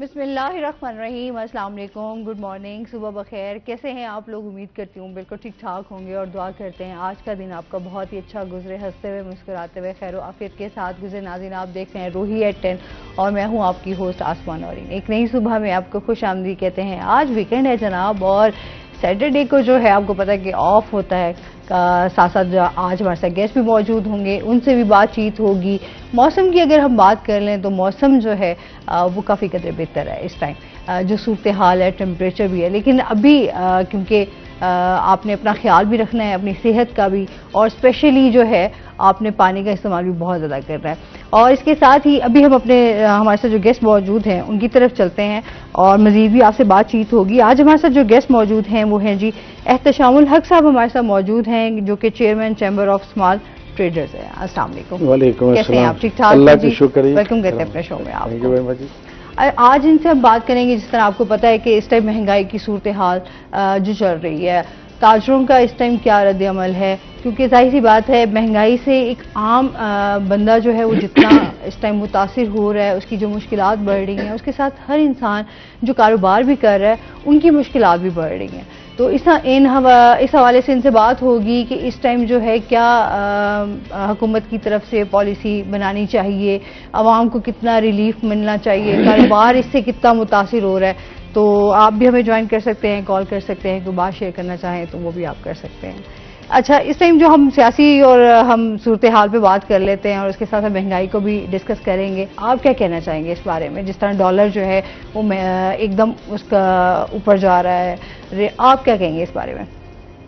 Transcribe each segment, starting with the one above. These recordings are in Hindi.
बिस्मिल्लाहिर्रहमानिर्रहीम, अस्सलाम वालेकुम, गुड मॉर्निंग, सुबह बखैर। कैसे हैं आप लोग? उम्मीद करती हूँ बिल्कुल ठीक ठाक होंगे और दुआ करते हैं आज का दिन आपका बहुत ही अच्छा गुजरे, हंसते हुए मुस्कुराते हुए खैर आफियत के साथ गुजरे। नाज़रीन, आप देख रहे हैं रूही एट 10 और मैं हूँ आपकी होस्ट आसमान नौरीन। एक नई सुबह में आपको खुश आमदीद कहते हैं। आज वीकेंड है जनाब और सैटरडे को जो है आपको पता है कि ऑफ होता है। साथ साथ आज हमारे साथ गेस्ट भी मौजूद होंगे, उनसे भी बातचीत होगी। मौसम की अगर हम बात कर लें तो मौसम जो है वो काफ़ी कदर बेहतर है इस टाइम। जो सूरत हाल है, टेम्परेचर भी है, लेकिन अभी क्योंकि आपने अपना ख्याल भी रखना है, अपनी सेहत का भी, और स्पेशली जो है आपने पानी का इस्तेमाल भी बहुत ज़्यादा करना है। और इसके साथ ही अभी हम अपने हमारे साथ जो गेस्ट मौजूद हैं उनकी तरफ चलते हैं और मज़ीद भी आपसे बातचीत होगी। आज हमारे साथ जो गेस्ट मौजूद हैं वो हैं जी एहतशामुल हक साहब हमारे साथ मौजूद हैं, जो कि chairman chamber of small traders है। अस्सलाम वालेकुम। वालेकुम कैसे हैं आप? ठीक ठाक? अल्लाह की शुक्र। वेलकम करते हैं अपने शो में आप। Thank you very much. आज इनसे हम बात करेंगे, जिस तरह आपको पता है कि इस टाइम महंगाई की सूरत हाल जो चल रही है, ताजरों का इस टाइम क्या रद्द अमल है, क्योंकि जाहिर सी बात है महंगाई से एक आम बंदा जो है वो जितना इस टाइम मुतासिर हो रहा है, उसकी जो मुश्किलात बढ़ रही हैं, उसके साथ हर इंसान जो कारोबार भी कर रहा है उनकी मुश्किलात भी बढ़ रही हैं। तो इस हवाले से इनसे बात होगी कि इस टाइम जो है क्या हुकूमत की तरफ से पॉलिसी बनानी चाहिए, आवाम को कितना रिलीफ मिलना चाहिए, कारोबार इससे कितना मुतासिर हो रहा है। तो आप भी हमें ज्वाइन कर सकते हैं, कॉल कर सकते हैं, कोई बात शेयर करना चाहें तो वो भी आप कर सकते हैं। अच्छा, इस टाइम जो हम सियासी और हम सूरत हाल पे बात कर लेते हैं और उसके साथ हम महंगाई को भी डिस्कस करेंगे। आप क्या कहना चाहेंगे इस बारे में, जिस तरह डॉलर जो है वो एकदम उसका ऊपर जा रहा है, आप क्या कहेंगे इस बारे में?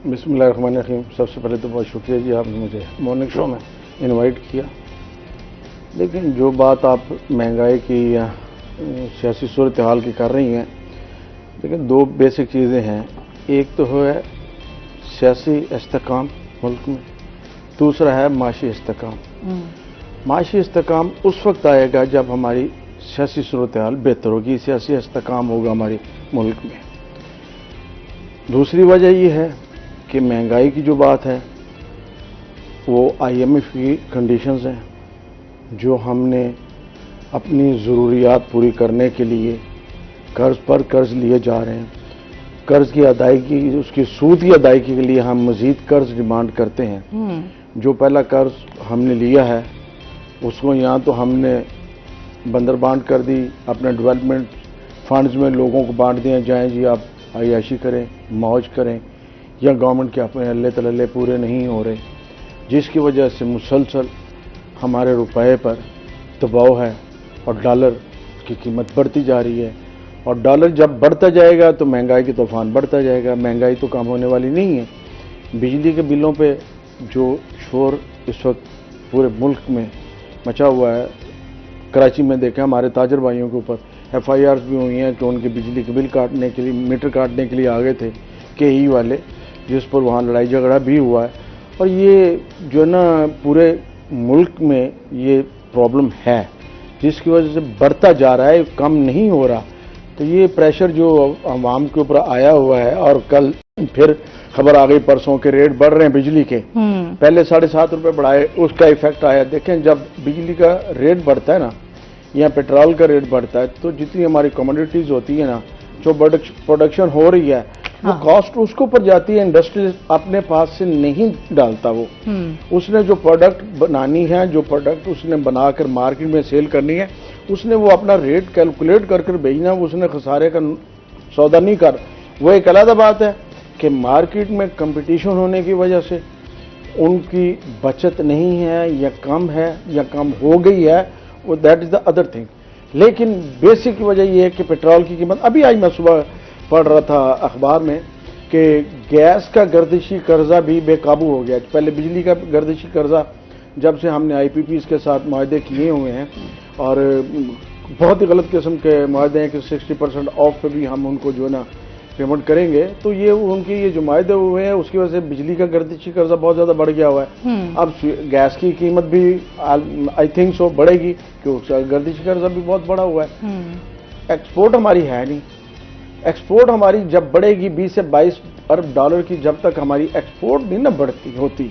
बिस्मिल्लाहिर्रहमानिर्रहीम। सबसे पहले तो बहुत शुक्रिया जी, आपने मुझे मॉर्निंग शो में इनवाइट किया। लेकिन जो बात आप महंगाई की या सियासी सूरत हाल की कर रही हैं, लेकिन दो बेसिक चीज़ें हैं। एक तो है सियासी इस्तेकाम मुल्क में, दूसरा है माशी इस्तेकाम। माशी इस्तेकाम उस वक्त आएगा जब हमारी सियासी सूरत हाल बेहतर होगी, सियासी इस्तेकाम होगा हमारे मुल्क में। दूसरी वजह यह है कि महंगाई की जो बात है वो IMF की कंडीशंस हैं, जो हमने अपनी ज़रूरियात पूरी करने के लिए कर्ज पर कर्ज लिए जा रहे हैं। कर्ज की अदायगी, उसकी सूद की अदायगी के लिए हम मज़ीद कर्ज डिमांड करते हैं। जो पहला कर्ज हमने लिया है उसको यहाँ तो हमने बंदर बांट कर दी, अपने डेवलपमेंट फंड्स में लोगों को बांट दिया जाएं जी आप अय्याशी करें, मौज करें, या गवर्नमेंट के अपने अल्ले तलल्ले पूरे नहीं हो रहे, जिसकी वजह से मुसलसल हमारे रुपए पर दबाव है और डॉलर की कीमत बढ़ती जा रही है। और डॉलर जब बढ़ता जाएगा तो महंगाई की तूफान बढ़ता जाएगा। महंगाई तो कम होने वाली नहीं है। बिजली के बिलों पे जो शोर इस वक्त पूरे मुल्क में मचा हुआ है, कराची में देखा हमारे ताजर भाइयों के ऊपर FIRs भी हुई हैं कि उनके बिजली के बिल काटने के लिए, मीटर काटने के लिए आ गए थे KE वाले, जिस पर वहाँ लड़ाई झगड़ा भी हुआ है। और ये जो है ना पूरे मुल्क में ये प्रॉब्लम है, जिसकी वजह से बढ़ता जा रहा है, कम नहीं हो रहा। तो ये प्रेशर जो आवाम के ऊपर आया हुआ है, और कल फिर खबर आ गई परसों के रेट बढ़ रहे हैं बिजली के, पहले 7.5 रुपए बढ़ाए, उसका इफेक्ट आया। देखें जब बिजली का रेट बढ़ता है ना, या पेट्रोल का रेट बढ़ता है, तो जितनी हमारी कमोडिटीज होती है ना, जो प्रोडक्शन हो रही है, वो कॉस्ट उसके ऊपर जाती है। इंडस्ट्री अपने पास से नहीं डालता, वो उसने जो प्रोडक्ट बनानी है, जो प्रोडक्ट उसने बनाकर मार्केट में सेल करनी है, उसने वो अपना रेट कैलकुलेट कर भेजना, उसने खसारे का सौदा नहीं कर। वो एक अलग बात है कि मार्केट में कंपटीशन होने की वजह से उनकी बचत नहीं है, या कम है, या कम हो गई है, वो that is the other thing. लेकिन बेसिक वजह यह है कि पेट्रोल की कीमत, अभी आज मैं सुबह पढ़ रहा था अखबार में कि गैस का गर्दिशी कर्जा भी बेकाबू हो गया। पहले बिजली का गर्दिशी कर्जा जब से हमने IPPs के साथ मुआहदे किए हुए हैं, और बहुत ही गलत किस्म के मुआहदे हैं कि 60% ऑफ पे भी हम उनको जो है ना पेमेंट करेंगे, तो ये उनके ये जो मुआहदे हुए हैं उसकी वजह से बिजली का गर्दिशी कर्जा बहुत ज्यादा बढ़ गया हुआ है। अब गैस की कीमत भी आई थिंक सो बढ़ेगी, क्योंकि गर्दिशी कर्जा भी बहुत बढ़ा हुआ है। एक्सपोर्ट हमारी है नहीं, एक्सपोर्ट हमारी जब बढ़ेगी 20 से 22 अरब डॉलर की, जब तक हमारी एक्सपोर्ट नहीं ना बढ़ती होती,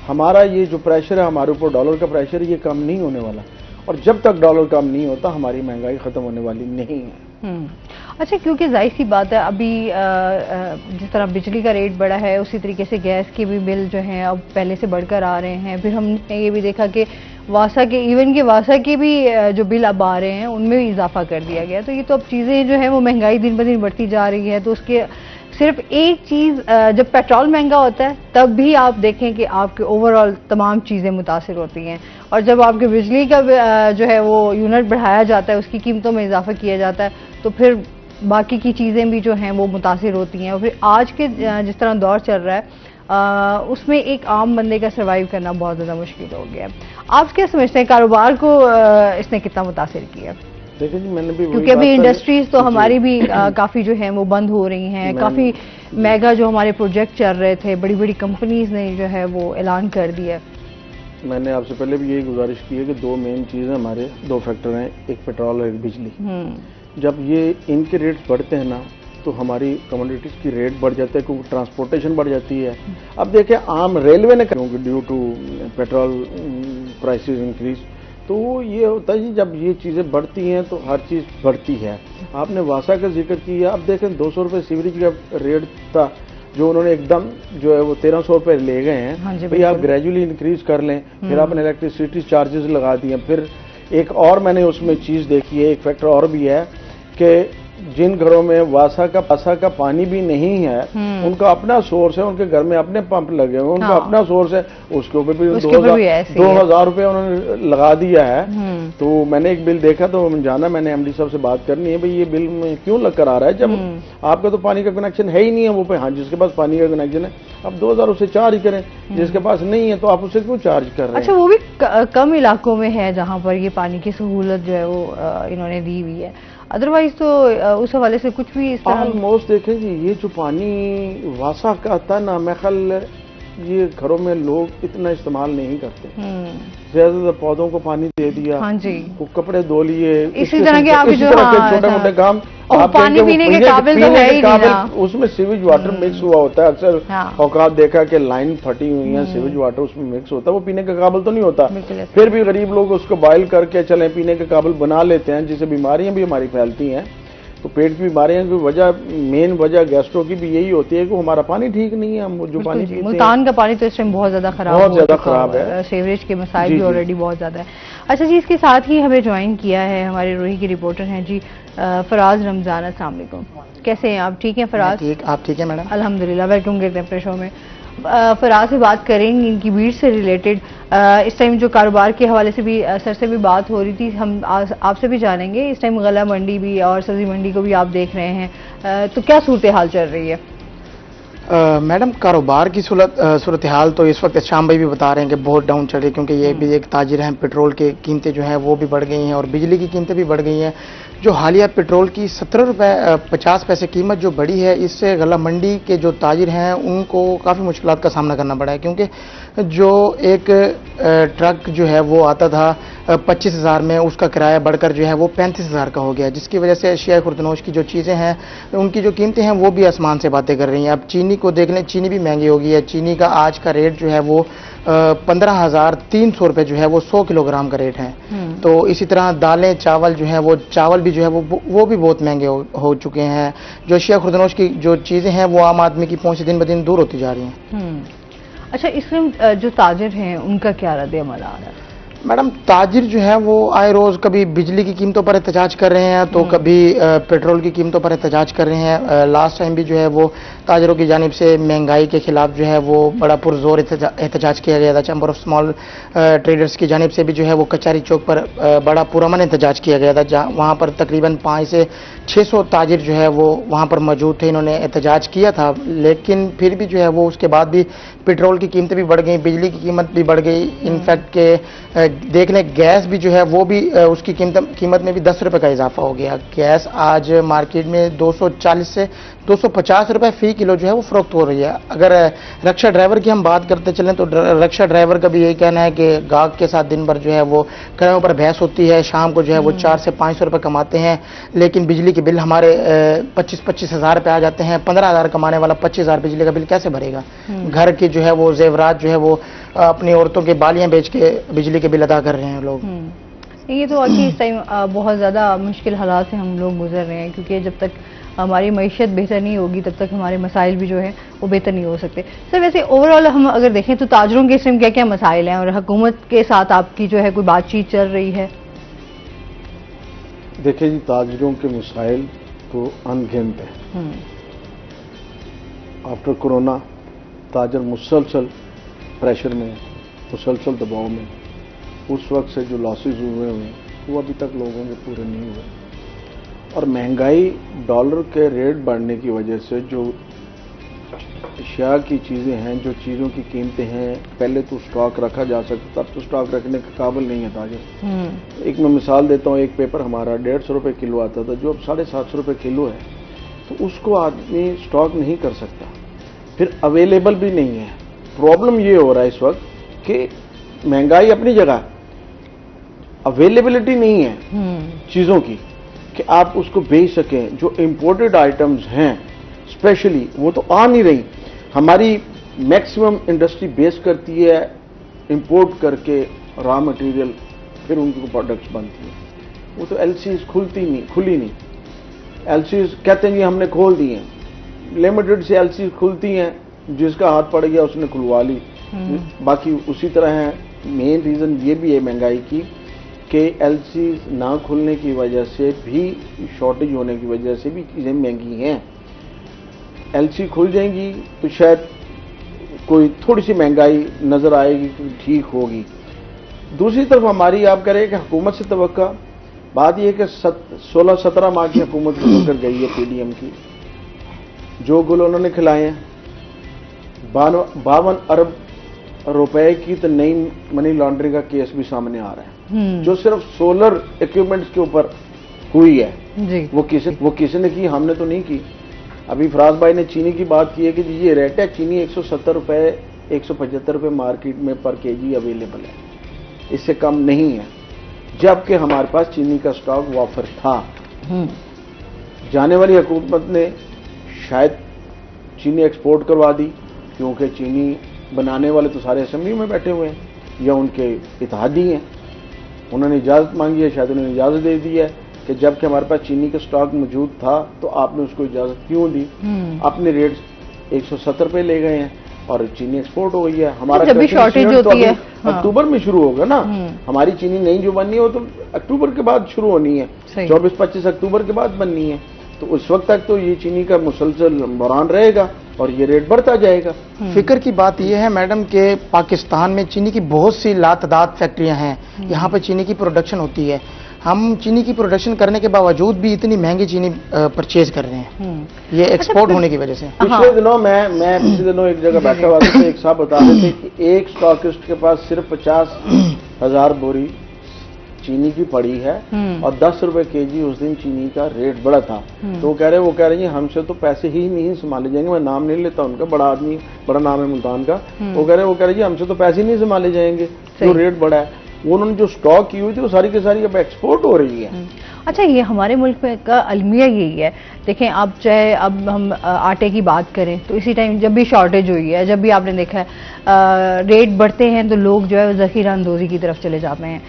हमारा ये जो प्रेशर है हमारे ऊपर डॉलर का प्रेशर, ये कम नहीं होने वाला। और जब तक डॉलर कम नहीं होता हमारी महंगाई खत्म होने वाली नहीं है। अच्छा, क्योंकि जाहिर सी बात है अभी जिस तरह बिजली का रेट बढ़ा है उसी तरीके से गैस के भी बिल जो हैं अब पहले से बढ़कर आ रहे हैं। फिर हमने ये भी देखा कि वासा के भी जो बिल अब आ रहे हैं उनमें भी इजाफा कर दिया गया। तो ये तो अब चीज़ें जो है वो महंगाई दिन ब दिन बढ़ती जा रही है। तो उसके सिर्फ एक चीज़, जब पेट्रोल महंगा होता है तब भी आप देखें कि आपके ओवरऑल तमाम चीज़ें मुतासिर होती हैं, और जब आपके बिजली का जो है वो यूनिट बढ़ाया जाता है, उसकी कीमतों में इजाफा किया जाता है, तो फिर बाकी की चीज़ें भी जो हैं वो मुतासिर होती हैं। और फिर आज के जिस तरह दौर चल रहा है उसमें एक आम बंदे का सर्वाइव करना बहुत ज़्यादा मुश्किल हो गया है। आप क्या समझते हैं, कारोबार को इसने कितना मुतासिर किया? देखिए जी, मैंने भी क्योंकि अभी इंडस्ट्रीज तो हमारी भी काफ़ी जो है वो बंद हो रही हैं, काफ़ी मेगा जो हमारे प्रोजेक्ट चल रहे थे, बड़ी बड़ी कंपनीज ने जो है वो ऐलान कर दिया। मैंने आपसे पहले भी यही गुजारिश की है कि दो मेन चीज़ हमारे, दो फैक्टर हैं, एक पेट्रोल और एक बिजली। जब ये इनके रेट्स बढ़ते हैं ना तो हमारी कमोडिटीज़ की रेट बढ़ जाता है, क्योंकि ट्रांसपोर्टेशन बढ़ जाती है। अब देखिए, आम रेलवे ने क्योंकि due to petrol prices increase, तो ये होता है जी, जब ये चीज़ें बढ़ती हैं तो हर चीज़ बढ़ती है। आपने वासा का जिक्र किया, अब देखें 200 रुपये सीवरेज का रेट था जो उन्होंने एकदम जो है वो 1300 रुपये ले गए हैं। हाँ जी, भाई आप ग्रेजुअली इंक्रीज कर लें, फिर आपने इलेक्ट्रिसिटी चार्जेस लगा दिए। फिर एक और मैंने उसमें चीज़ देखी है, एक फैक्टर और भी है कि जिन घरों में वासा का पानी भी नहीं है, उनका अपना सोर्स है, उनके घर में अपने पंप लगे हुए, उनका अपना सोर्स है, उसके ऊपर भी 2000 रुपये उन्होंने लगा दिया है। तो मैंने एक बिल देखा तो जाना, मैंने एमडी साहब से बात करनी है, भाई ये बिल में क्यों लग कर आ रहा है जब आपका तो पानी का कनेक्शन है ही नहीं है वो पे। हाँ, जिसके पास पानी का कनेक्शन है अब 2000 उससे चार्ज करें, जिसके पास नहीं है तो आप उससे क्यों चार्ज कर रहे हैं? अच्छा, वो भी कम इलाकों में है जहाँ पर ये पानी की सहूलत जो है वो इन्होंने दी हुई है, अदरवाइज तो उस हवाले से कुछ भी इस तरह ऑलमोस्ट देखें जी, ये जो पानी वासा का आता है ना, मैं ख्याल ये घरों में लोग इतना इस्तेमाल नहीं करते। ज्यादातर पौधों को पानी दे दिया, हाँ जी, वो कपड़े धो लिए, इसी तरह के आप जो छोटे मोटे काम। और पानी पीने के काबिल तो है ही नहीं, उसमें सीवेज वाटर मिक्स हुआ होता है। अक्सर औकात देखा कि लाइन फटी हुई है, सीवेज वाटर उसमें मिक्स होता है, वो पीने के काबिल तो नहीं होता। फिर भी गरीब लोग उसको बॉयल करके चले पीने के काबिल बना लेते हैं, जिससे बीमारियां भी हमारी फैलती हैं। तो पेट की बीमारियां की वजह, मेन वजह गैस्ट्रो की भी यही होती है कि हमारा पानी ठीक नहीं है। हम जो पानी पीते हैं, मुल्तान का पानी तो इस टाइम बहुत ज्यादा खराब है, सीवरेज के मसाइल भी ऑलरेडी बहुत ज्यादा है। अच्छा जी, इसके साथ ही हमें ज्वाइन किया है हमारे रोही के रिपोर्टर हैं जी फराज रमजान। अस्सलाम वालेकुम, कैसे हैं आप? ठीक हैं फराज? ठीक, आप ठीक है मैडम? अल्हम्दुलिल्लाह, वेलकम करते हैं अपने शो में। फराज से बात करेंगे इनकी भीड़ से रिलेटेड। इस टाइम जो कारोबार के हवाले से भी सर से भी बात हो रही थी, हम आपसे भी जानेंगे। इस टाइम गला मंडी भी और सब्जी मंडी को भी आप देख रहे हैं, तो क्या सूरत हाल चल रही है? मैडम, कारोबार की सूरत हाल तो इस वक्त शाम भाई भी बता रहे हैं कि बहुत डाउन चल रही है, क्योंकि ये भी एक ताजिर हैं। पेट्रोल की कीमतें जो हैं वो भी बढ़ गई हैं और बिजली की कीमतें भी बढ़ गई हैं। जो हालिया पेट्रोल की 17 रुपये 50 पैसे कीमत जो बढ़ी है, इससे गला मंडी के जो ताजिर हैं उनको काफ़ी मुश्किलात का सामना करना पड़ा है, क्योंकि जो एक ट्रक जो है वो आता था 25,000 में, उसका किराया बढ़कर जो है वो 35,000 का हो गया, जिसकी वजह से अशिया खुर्दनोश की जो चीज़ें हैं उनकी जो कीमतें हैं वो भी आसमान से बातें कर रही हैं। अब चीनी को देख लें, चीनी भी महंगी हो गई है। चीनी का आज का रेट जो है वो 15,300 रुपये जो है वो 100 किलोग्राम का रेट है। तो इसी तरह दालें, चावल जो है वो चावल भी जो है वो भी बहुत महंगे हो चुके हैं। जो अशिया खुर्दनोश की जो चीज़ें हैं वो आम आदमी की पहुंच दिन ब दिन दूर होती जा रही हैं। अच्छा, इसमें जो ताजिर हैं उनका क्या रद्द अमल आ रहा है? मैडम, ताजिर जो है वो आए रोज़ कभी बिजली की कीमतों पर एहतजाज कर रहे हैं तो कभी पेट्रोल की कीमतों पर एहतजाज कर रहे हैं। लास्ट टाइम भी जो है वो ताजिरों की जानिब से महंगाई के खिलाफ जो है वो बड़ा पुरजोर एहतजाज किया गया था। चैम्बर ऑफ स्मॉल ट्रेडर्स की जानिब से भी जो है वो कचहरी चौक पर बड़ा पुरअमन एहतजाज किया गया था, जहाँ वहाँ पर तकरीबन 500 से 600 ताजिर जो है वो वहाँ पर मौजूद थे। इन्होंने एहतजाज किया था, लेकिन फिर भी जो है वो उसके बाद भी पेट्रोल की कीमतें भी बढ़ गई, बिजली की कीमत भी बढ़ गई। इनफैक्ट के देख लें, गैस भी जो है वो भी उसकी कीमत में भी 10 रुपये का इजाफा हो गया। गैस आज मार्केट में 240 से 250 रुपये फी किलो जो है वो फरोख्त हो रही है। अगर रक्षा ड्राइवर की हम बात करते चलें तो रक्षा ड्राइवर का भी यही कहना है कि गाहक के साथ दिन भर जो है वो किरायों पर बहस होती है। शाम को जो है वो 400 से 500 रुपये कमाते हैं, लेकिन बिजली के बिल हमारे 25-25 हज़ार रुपये आ जाते हैं। 15,000 कमाने वाला 25,000 बिजली का बिल कैसे भरेगा? घर के जो है वो जेवरात जो है वो अपनी औरतों के बालियां बेच के बिजली के बिल अदा कर रहे हैं लोग। ये तो वाकई इस टाइम बहुत ज़्यादा मुश्किल हालात से हम लोग गुजर रहे हैं, क्योंकि जब तक हमारी मईशत बेहतर नहीं होगी तब तक हमारे मसाइल भी जो है वो बेहतर नहीं हो सकते। सर वैसे ओवरऑल हम अगर देखें तो ताजरों के इस टाइम क्या क्या मसाइल हैं और हुकूमत के साथ आपकी जो है कोई बातचीत चल रही है? देखिए जी, ताजरों के मसाइल तो अनगिनत हैं। आफ्टर कोरोना ताजर मुसलसल प्रेशर में, मुसलसल दबाव में। उस वक्त से जो लॉसेज हुए हैं वो अभी तक लोगों के पूरे नहीं हुए, और महंगाई, डॉलर के रेट बढ़ने की वजह से जो अशिया की चीज़ें हैं, जो चीज़ों की कीमतें हैं, पहले तो स्टॉक रखा जा सकता, तब तो स्टॉक रखने के काबिल नहीं है ताजर। एक मैं मिसाल देता हूँ, एक पेपर हमारा 150 रुपये किलो आता था, जो अब 750 रुपये किलो है, तो उसको आदमी स्टॉक नहीं कर सकता, फिर अवेलेबल भी नहीं है। प्रॉब्लम ये हो रहा है इस वक्त कि महंगाई अपनी जगह, अवेलेबिलिटी नहीं है चीज़ों की कि आप उसको बेच सकें। जो इम्पोर्टेड आइटम्स हैं स्पेशली, वो तो आ नहीं रही। हमारी मैक्सिमम इंडस्ट्री बेस करती है इंपोर्ट करके रॉ मटेरियल, फिर उनकी प्रोडक्ट्स बनती हैं। वो तो एलसीज खुली नहीं। एलसीज कहते हैं जी हमने खोल दी हैं, लिमिटेड से एलसीज खुलती हैं, जिसका हाथ पड़ गया उसने खुलवा ली, बाकी उसी तरह है। मेन रीजन ये भी है महंगाई की कि एलसीज ना खुलने की वजह से भी, शॉर्टेज होने की वजह से भी चीज़ें महंगी हैं। एलसी खुल जाएंगी तो शायद कोई थोड़ी सी महंगाई नजर आएगी, ठीक होगी। दूसरी तरफ हमारी आप करें कि हुकूमत से तवक्का, बात यह कि 16-17 माह की हुकूमत होकर गई है पीडीएम की, जो गुल उन्होंने खिलाए हैं। 52 अरब रुपए की तो नई मनी लॉन्ड्रिंग का केस भी सामने आ रहा है, जो सिर्फ सोलर इक्विपमेंट्स के ऊपर हुई है जी। वो किसी ने की, हमने तो नहीं की। अभी फराज भाई ने चीनी की बात की है कि ये रेट है, चीनी 170 रुपए 175 रुपए मार्केट में पर केजी अवेलेबल है, इससे कम नहीं है, जबकि हमारे पास चीनी का स्टॉक वाफर था। जाने वाली हुकूमत ने शायद चीनी एक्सपोर्ट करवा दी, क्योंकि चीनी बनाने वाले तो सारे असेंबली में बैठे हुए हैं या उनके इत्तेहादी हैं। उन्होंने इजाज़त मांगी है, शायद उन्होंने इजाज़त दे दी है कि जबकि हमारे पास चीनी का स्टॉक मौजूद था तो आपने उसको इजाज़त क्यों दी। अपने रेट 170 रुपये ले गए हैं और चीनी एक्सपोर्ट हो गई है। हमारा जब भी शॉर्टेज होती है अक्टूबर में शुरू होगा ना, हमारी चीनी नई जो बननी है वो तो अक्टूबर के बाद शुरू होनी है, 24-25 अक्टूबर के बाद बननी है। तो उस वक्त तक तो ये चीनी का मुसलसल बहरान रहेगा और ये रेट बढ़ता जाएगा। फिक्र की बात यह है मैडम कि पाकिस्तान में चीनी की बहुत सी लातदाद फैक्ट्रियां हैं, यहाँ पर चीनी की प्रोडक्शन होती है। हम चीनी की प्रोडक्शन करने के बावजूद भी इतनी महंगी चीनी परचेज कर रहे हैं, ये एक्सपोर्ट होने की वजह से। पिछले दिनों मैं पिछले दिनों एक जगह बैठा हुआ था, एक साहब बता रहे थे कि एक स्टॉकिस्ट के पास सिर्फ 50,000 बोरी चीनी की पड़ी है और 10 रुपए केजी उस दिन चीनी का रेट बढ़ा था। तो वो कह रहे हैं हमसे तो पैसे ही नहीं संभाले जाएंगे। मैं नाम नहीं लेता उनका, बड़ा आदमी, बड़ा नाम है मुल्तान का। वो कह रहे हैं हमसे तो पैसे ही नहीं संभाले जाएंगे, जो रेट बढ़ा है। उन्होंने जो स्टॉक की हुई थी वो सारी की सारी अब एक्सपोर्ट हो रही है। अच्छा, ये हमारे मुल्क में का अलमिया यही है। देखें, अब चाहे अब हम आटे की बात करें तो इसी टाइम जब भी शॉर्टेज हुई है, जब भी आपने देखा है रेट बढ़ते हैं तो लोग जो है ज़ख़ीरा अंदोज़ी की तरफ चले जाते हैं।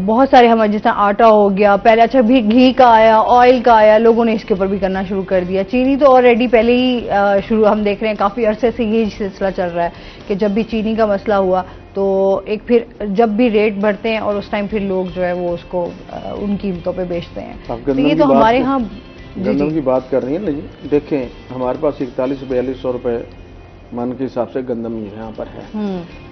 बहुत सारे हमारे जिस तरह आटा हो गया, पहले अच्छा भी घी का आया, ऑयल का आया, लोगों ने इसके ऊपर भी करना शुरू कर दिया। चीनी तो ऑलरेडी पहले ही शुरू, हम देख रहे हैं काफ़ी अरसे से ये सिलसिला चल रहा है कि जब भी चीनी का मसला हुआ तो एक फिर जब भी रेट बढ़ते हैं और उस टाइम फिर लोग जो है वो उसको उन कीमतों पे बेचते हैं। तो ये तो हमारे यहाँ गंदम की बात कर रही है ना जी। देखें, हमारे पास 4100-4200 रुपए मन के हिसाब से गंदम यहाँ पर है।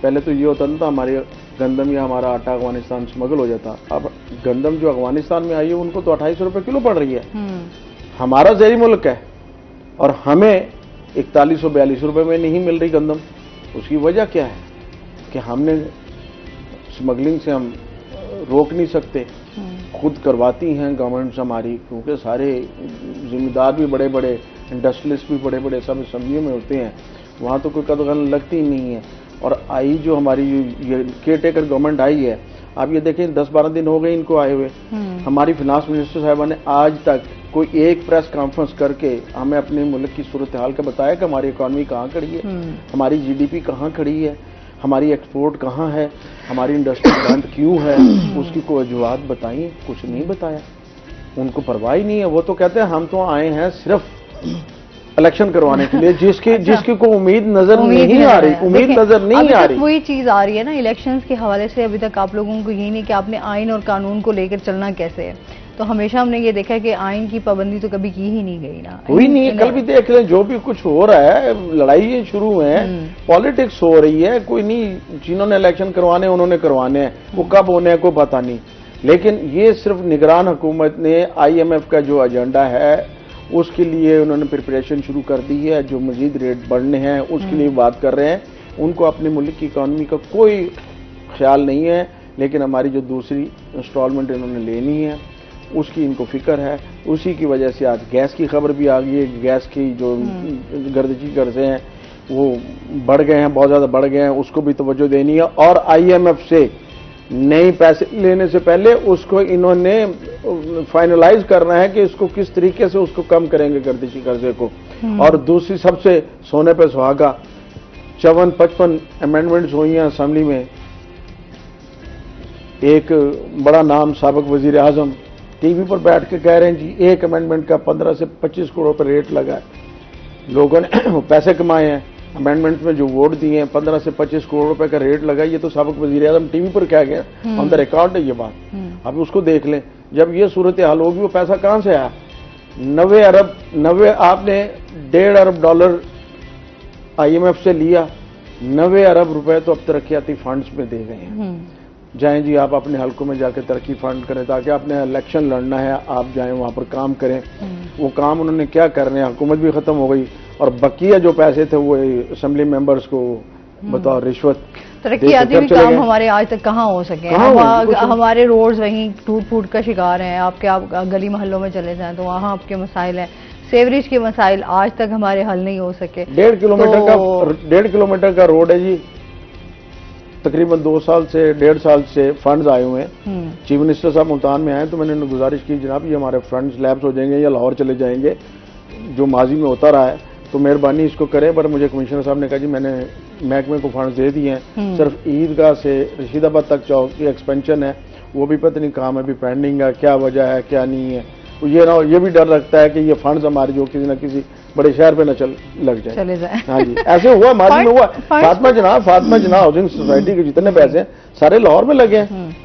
पहले तो ये होता था हमारे गंदम या हमारा आटा अफगानिस्तान स्मगल हो जाता। अब गंदम जो अफगानिस्तान में आई है उनको तो 2800 रुपए किलो पड़ रही है। हमारा ज़ेरी मुल्क है और हमें 4100-4200 रुपए में नहीं मिल रही गंदम। उसकी वजह क्या है कि हमने स्मगलिंग से हम रोक नहीं सकते, खुद करवाती हैं गवर्नमेंट्स हमारी, क्योंकि सारे जिम्मेदार भी बड़े बड़े, इंडस्ट्रियलिस्ट भी बड़े बड़े सब असम्बलियों में होते हैं, वहाँ तो कोई कदगन लगती ही नहीं है। और आई जो हमारी ये केयर टेकर गवर्नमेंट आई है, आप ये देखें 10-12 दिन हो गए इनको आए हुए। हमारी फिनांस मिनिस्टर साहिबा ने आज तक कोई एक प्रेस कॉन्फ्रेंस करके हमें अपने मुल्क की सूरत हाल का बताया कि हमारी इकॉनमी कहाँ खड़ी है, हमारी GDP कहाँ खड़ी है, हमारी एक्सपोर्ट कहाँ है, हमारी इंडस्ट्री बंद क्यों है, उसकी कोई वजूहत बताइए, कुछ नहीं बताया। उनको परवाह ही नहीं है। वो तो कहते हैं हम तो आए हैं सिर्फ इलेक्शन करवाने के लिए, जिसकी को उम्मीद नजर नहीं आ रही, उम्मीद नजर नहीं आ रही। वही चीज आ रही है ना इलेक्शंस के हवाले से। अभी तक आप लोगों को यही नहीं कि आपने आइन और कानून को लेकर चलना कैसे है। तो हमेशा हमने ये देखा है कि आइन की पाबंदी तो कभी की ही नहीं गई ना, हुई नहीं है। कल भी देख लें, जो भी कुछ हो रहा है, लड़ाई शुरू है, पॉलिटिक्स हो रही है। कोई नहीं, जिन्होंने इलेक्शन करवाने उन्होंने करवाने हैं, वो कब होने हैं कोई पता नहीं। लेकिन ये सिर्फ निगरान हुकूमत ने IMF का जो एजेंडा है उसके लिए उन्होंने प्रिपरेशन शुरू कर दी है। जो मजीद रेट बढ़ने हैं उसके लिए बात कर रहे हैं। उनको अपने मुल्क की इकॉनमी का कोई ख्याल नहीं है। लेकिन हमारी जो दूसरी इंस्टॉलमेंट इन्होंने लेनी है उसकी इनको फिक्र है। उसी की वजह से आज गैस की खबर भी आ गई है। गैस की जो गर्दिशी कर्जे हैं वो बढ़ गए हैं, बहुत ज़्यादा बढ़ गए हैं, उसको भी तवज्जो देनी है। और IMF से नए पैसे लेने से पहले उसको इन्होंने फाइनलाइज करना है कि इसको किस तरीके से उसको कम करेंगे गर्दिशी कर्जे को। और दूसरी सबसे सोने पे सुहागा 54-55 अमेंडमेंट्स हुई हैं असेंबली में। एक बड़ा नाम साबिक वजीर आजम टीवी पर बैठ के कह रहे हैं जी एक अमेंडमेंट का 15 से 25 करोड़ पर रेट लगा है। लोगों ने पैसे कमाए हैं, अमेंडमेंट में जो वोट दिए हैं 15 से 25 करोड़ रुपए का रेट लगा। ये तो साबिक वजीर आजम टीवी पर कह गया, ऑन द रिकॉर्ड है ये बात। अब उसको देख लें, जब ये सूरत हाल होगी वो पैसा कहां से आया? 90 आपने $1.5 अरब IMF से लिया, 90 अरब रुपए तो अब तरक्याती फंड्स में दे गए हैं। जाएं जी आप अपने हलकों में जाकर तरक्की फंड करें, ताकि आपने इलेक्शन लड़ना है आप जाएं वहां पर काम करें। वो काम उन्होंने क्या करने हैं, हुकूमत भी खत्म हो गई और बकिया जो पैसे थे वो असेंबली मेंबर्स को बताओ रिश्वत तरक्याती भी काम हमारे आज तक कहाँ हो सके। हमारे रोड्स वहीं टूट फूट का शिकार हैं। आप गली मोहल्लों में चले जाएं तो वहाँ आपके मसाइल हैं। सेवरेज के मसाइल आज तक हमारे हल नहीं हो सके। 1.5 किलोमीटर का रोड है जी, तकरीबन 2 साल से 1.5 साल से फंड्स आए हुए हैं। चीफ मिनिस्टर साहब मुल्तान में आए तो मैंने उन्हें गुजारिश की, जनाब ये हमारे फंड्स लैप्स हो जाएंगे या लाहौर चले जाएंगे, जो माजी में होता रहा है, तो मेहरबानी इसको करें। पर मुझे कमिश्नर साहब ने कहा जी मैंने महकमे को फंड्स दे दिए हैं, सिर्फ ईदगाह से रशीदाबाद तक चौक की एक्सपेंशन है, वो भी पता नहीं काम अभी पेंडिंग है, क्या वजह है क्या नहीं है। तो ये भी डर लगता है कि ये फंड्स हमारे जो किसी न किसी बड़े शहर पे न लग जाए, चले जाए। हाँ जी, ऐसे हुआ माजी में हुआ। फातिमा जना हाउसिंग सोसाइटी के जितने पैसे हैं सारे लाहौर में लगे हैं।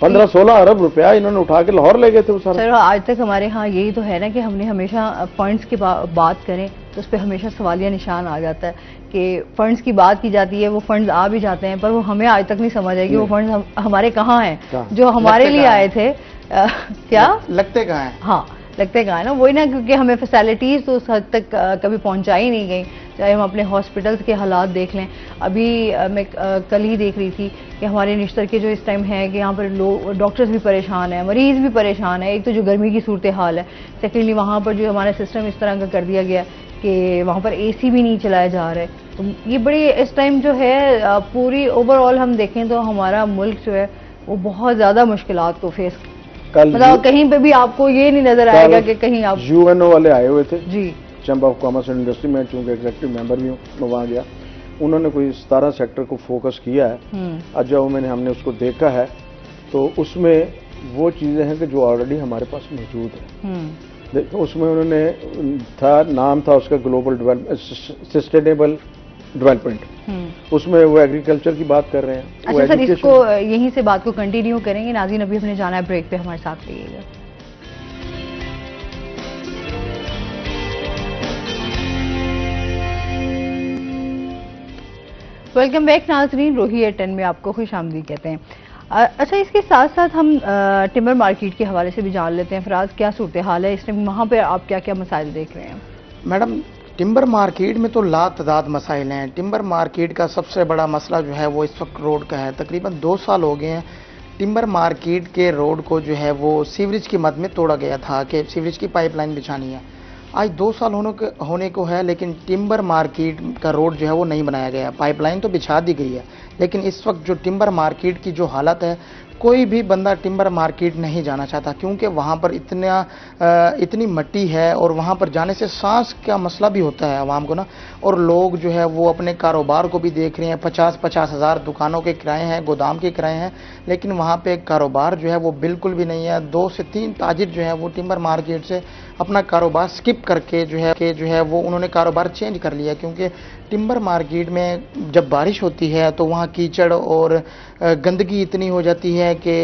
15-16 अरब रुपया इन्होंने उठा के लाहौर ले गए थे वो सारा। चलो आज तक हमारे यहाँ यही तो है ना कि हमने हमेशा फंड्स की बात करें तो उस पर हमेशा सवालिया निशान आ जाता है कि फंड्स की बात की जाती है, वो फंड्स आ भी जाते हैं पर वो हमें आज तक नहीं समझ आए कि वो फंड्स हमारे कहाँ हैं जो हमारे लिए आए थे। क्या लगते कहाँ हैं? हाँ लगते कहाँ है ना, वही ना, क्योंकि हमें फैसिलिटीज़ तो उस हद तक कभी पहुंचाई नहीं गई। चाहे हम अपने हॉस्पिटल्स के हालात देख लें। अभी मैं कल ही देख रही थी कि हमारे निश्तर के जो इस टाइम है कि यहाँ पर लोग डॉक्टर्स भी परेशान हैं, मरीज़ भी परेशान है। एक तो जो गर्मी की सूरत हाल है, सेकेंडली वहाँ पर जो हमारा सिस्टम इस तरह का कर दिया गया कि वहाँ पर AC भी नहीं चलाया जा रहा है। तो ये बड़ी इस टाइम जो है पूरी ओवरऑल हम देखें तो हमारा मुल्क जो है वो बहुत ज़्यादा मुश्किलात को फेस, मतलब कहीं पे भी आपको ये नहीं नजर आएगा कि कहीं आप। UNO वाले आए हुए थे जी, chamber of commerce and industry में, चूंकि एग्जीक्यूटिव मेंबर भी हूँ, मैं वहाँ गया। उन्होंने कोई 17 सेक्टर को फोकस किया है। आज जब हमने उसको देखा है तो उसमें वो चीजें हैं कि जो ऑलरेडी हमारे पास मौजूद है। उसमें उन्होंने नाम था उसका ग्लोबल सस्टेनेबल डेवलपमेंट, उसमें वो एग्रीकल्चर की बात कर रहे हैं। अच्छा सर, इसको यहीं से बात को कंटिन्यू करेंगे। नाज़रीन अभी हमने जाना है ब्रेक पे, हमारे साथ रहिएगा। वेलकम बैक नाज़रीन, रोही एट 10 में आपको खुशामदीद कहते हैं। अच्छा, इसके साथ साथ हम टिम्बर मार्केट के हवाले से भी जान लेते हैं। फराज, क्या सूरत हाल है इस टाइम वहाँ पर, आप क्या क्या मसाइल देख रहे हैं? मैडम, टिम्बर मार्केट में तो लातादाद मसाइल हैं। टिम्बर मार्केट का सबसे बड़ा मसला जो है वो इस वक्त रोड का है। तकरीबन 2 साल हो गए हैं टिम्बर मार्केट के रोड को जो है वो सीवरेज की मद में तोड़ा गया था कि सीवरेज की पाइपलाइन बिछानी है। आज 2 साल होने को है, लेकिन टिम्बर मार्केट का रोड जो है वो नहीं बनाया गया। पाइपलाइन तो बिछा दी गई है, लेकिन इस वक्त जो टिम्बर मार्केट की जो हालत है, कोई भी बंदा टिम्बर मार्केट नहीं जाना चाहता, क्योंकि वहाँ पर इतनी मट्टी है और वहाँ पर जाने से सांस का मसला भी होता है आवाम को ना। और लोग जो है वो अपने कारोबार को भी देख रहे हैं, 50-50 हज़ार दुकानों के किराए हैं, गोदाम के किराए हैं, लेकिन वहाँ पे कारोबार जो है वो बिल्कुल भी नहीं है। 2 से 3 ताजिर जो है वो टिम्बर मार्केट से अपना कारोबार स्किप करके जो है वो उन्होंने कारोबार चेंज कर लिया, क्योंकि टिम्बर मार्केट में जब बारिश होती है तो वहाँ कीचड़ और गंदगी इतनी हो जाती है कि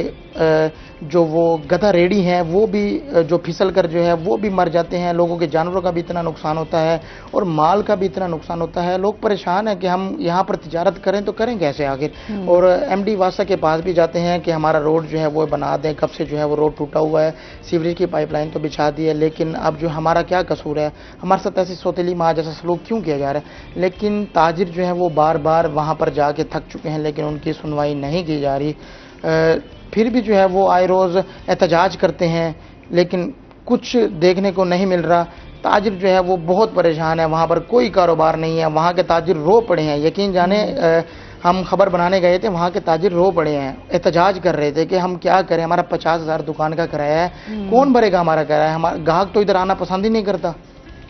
जो वो गधा रेडी हैं वो भी जो फिसल कर जो है वो भी मर जाते हैं। लोगों के जानवरों का भी इतना नुकसान होता है और माल का भी इतना नुकसान होता है। लोग परेशान हैं कि हम यहाँ पर तिजारत करें तो करें कैसे आखिर। और एमडी वासा के पास भी जाते हैं कि हमारा रोड जो है वो बना दें, कब से जो है वो रोड टूटा हुआ है, सीवरेज की पाइपलाइन तो बिछा दी है, लेकिन अब जो हमारा क्या कसूर है, हमारे साथ ऐसी सौतेली माँ जैसा सलूक क्यों किया जा रहा है। लेकिन ताजिर जो है वो बार बार वहाँ पर जाके थक चुके हैं, लेकिन उनकी सुनवाई नहीं की जा रही। फिर भी जो है वो आए रोज़ एहतजाज करते हैं, लेकिन कुछ देखने को नहीं मिल रहा। ताजिर जो है वो बहुत परेशान है, वहाँ पर कोई कारोबार नहीं है, वहाँ के ताजिर रो पड़े हैं। यकीन जाने हम खबर बनाने गए थे, वहाँ के ताजिर रो पड़े हैं, एहतजाज कर रहे थे कि हम क्या करें, हमारा 50,000 दुकान का किराया है, कौन भरेगा हमारा किराया, हमारा ग्राहक तो इधर आना पसंद ही नहीं करता।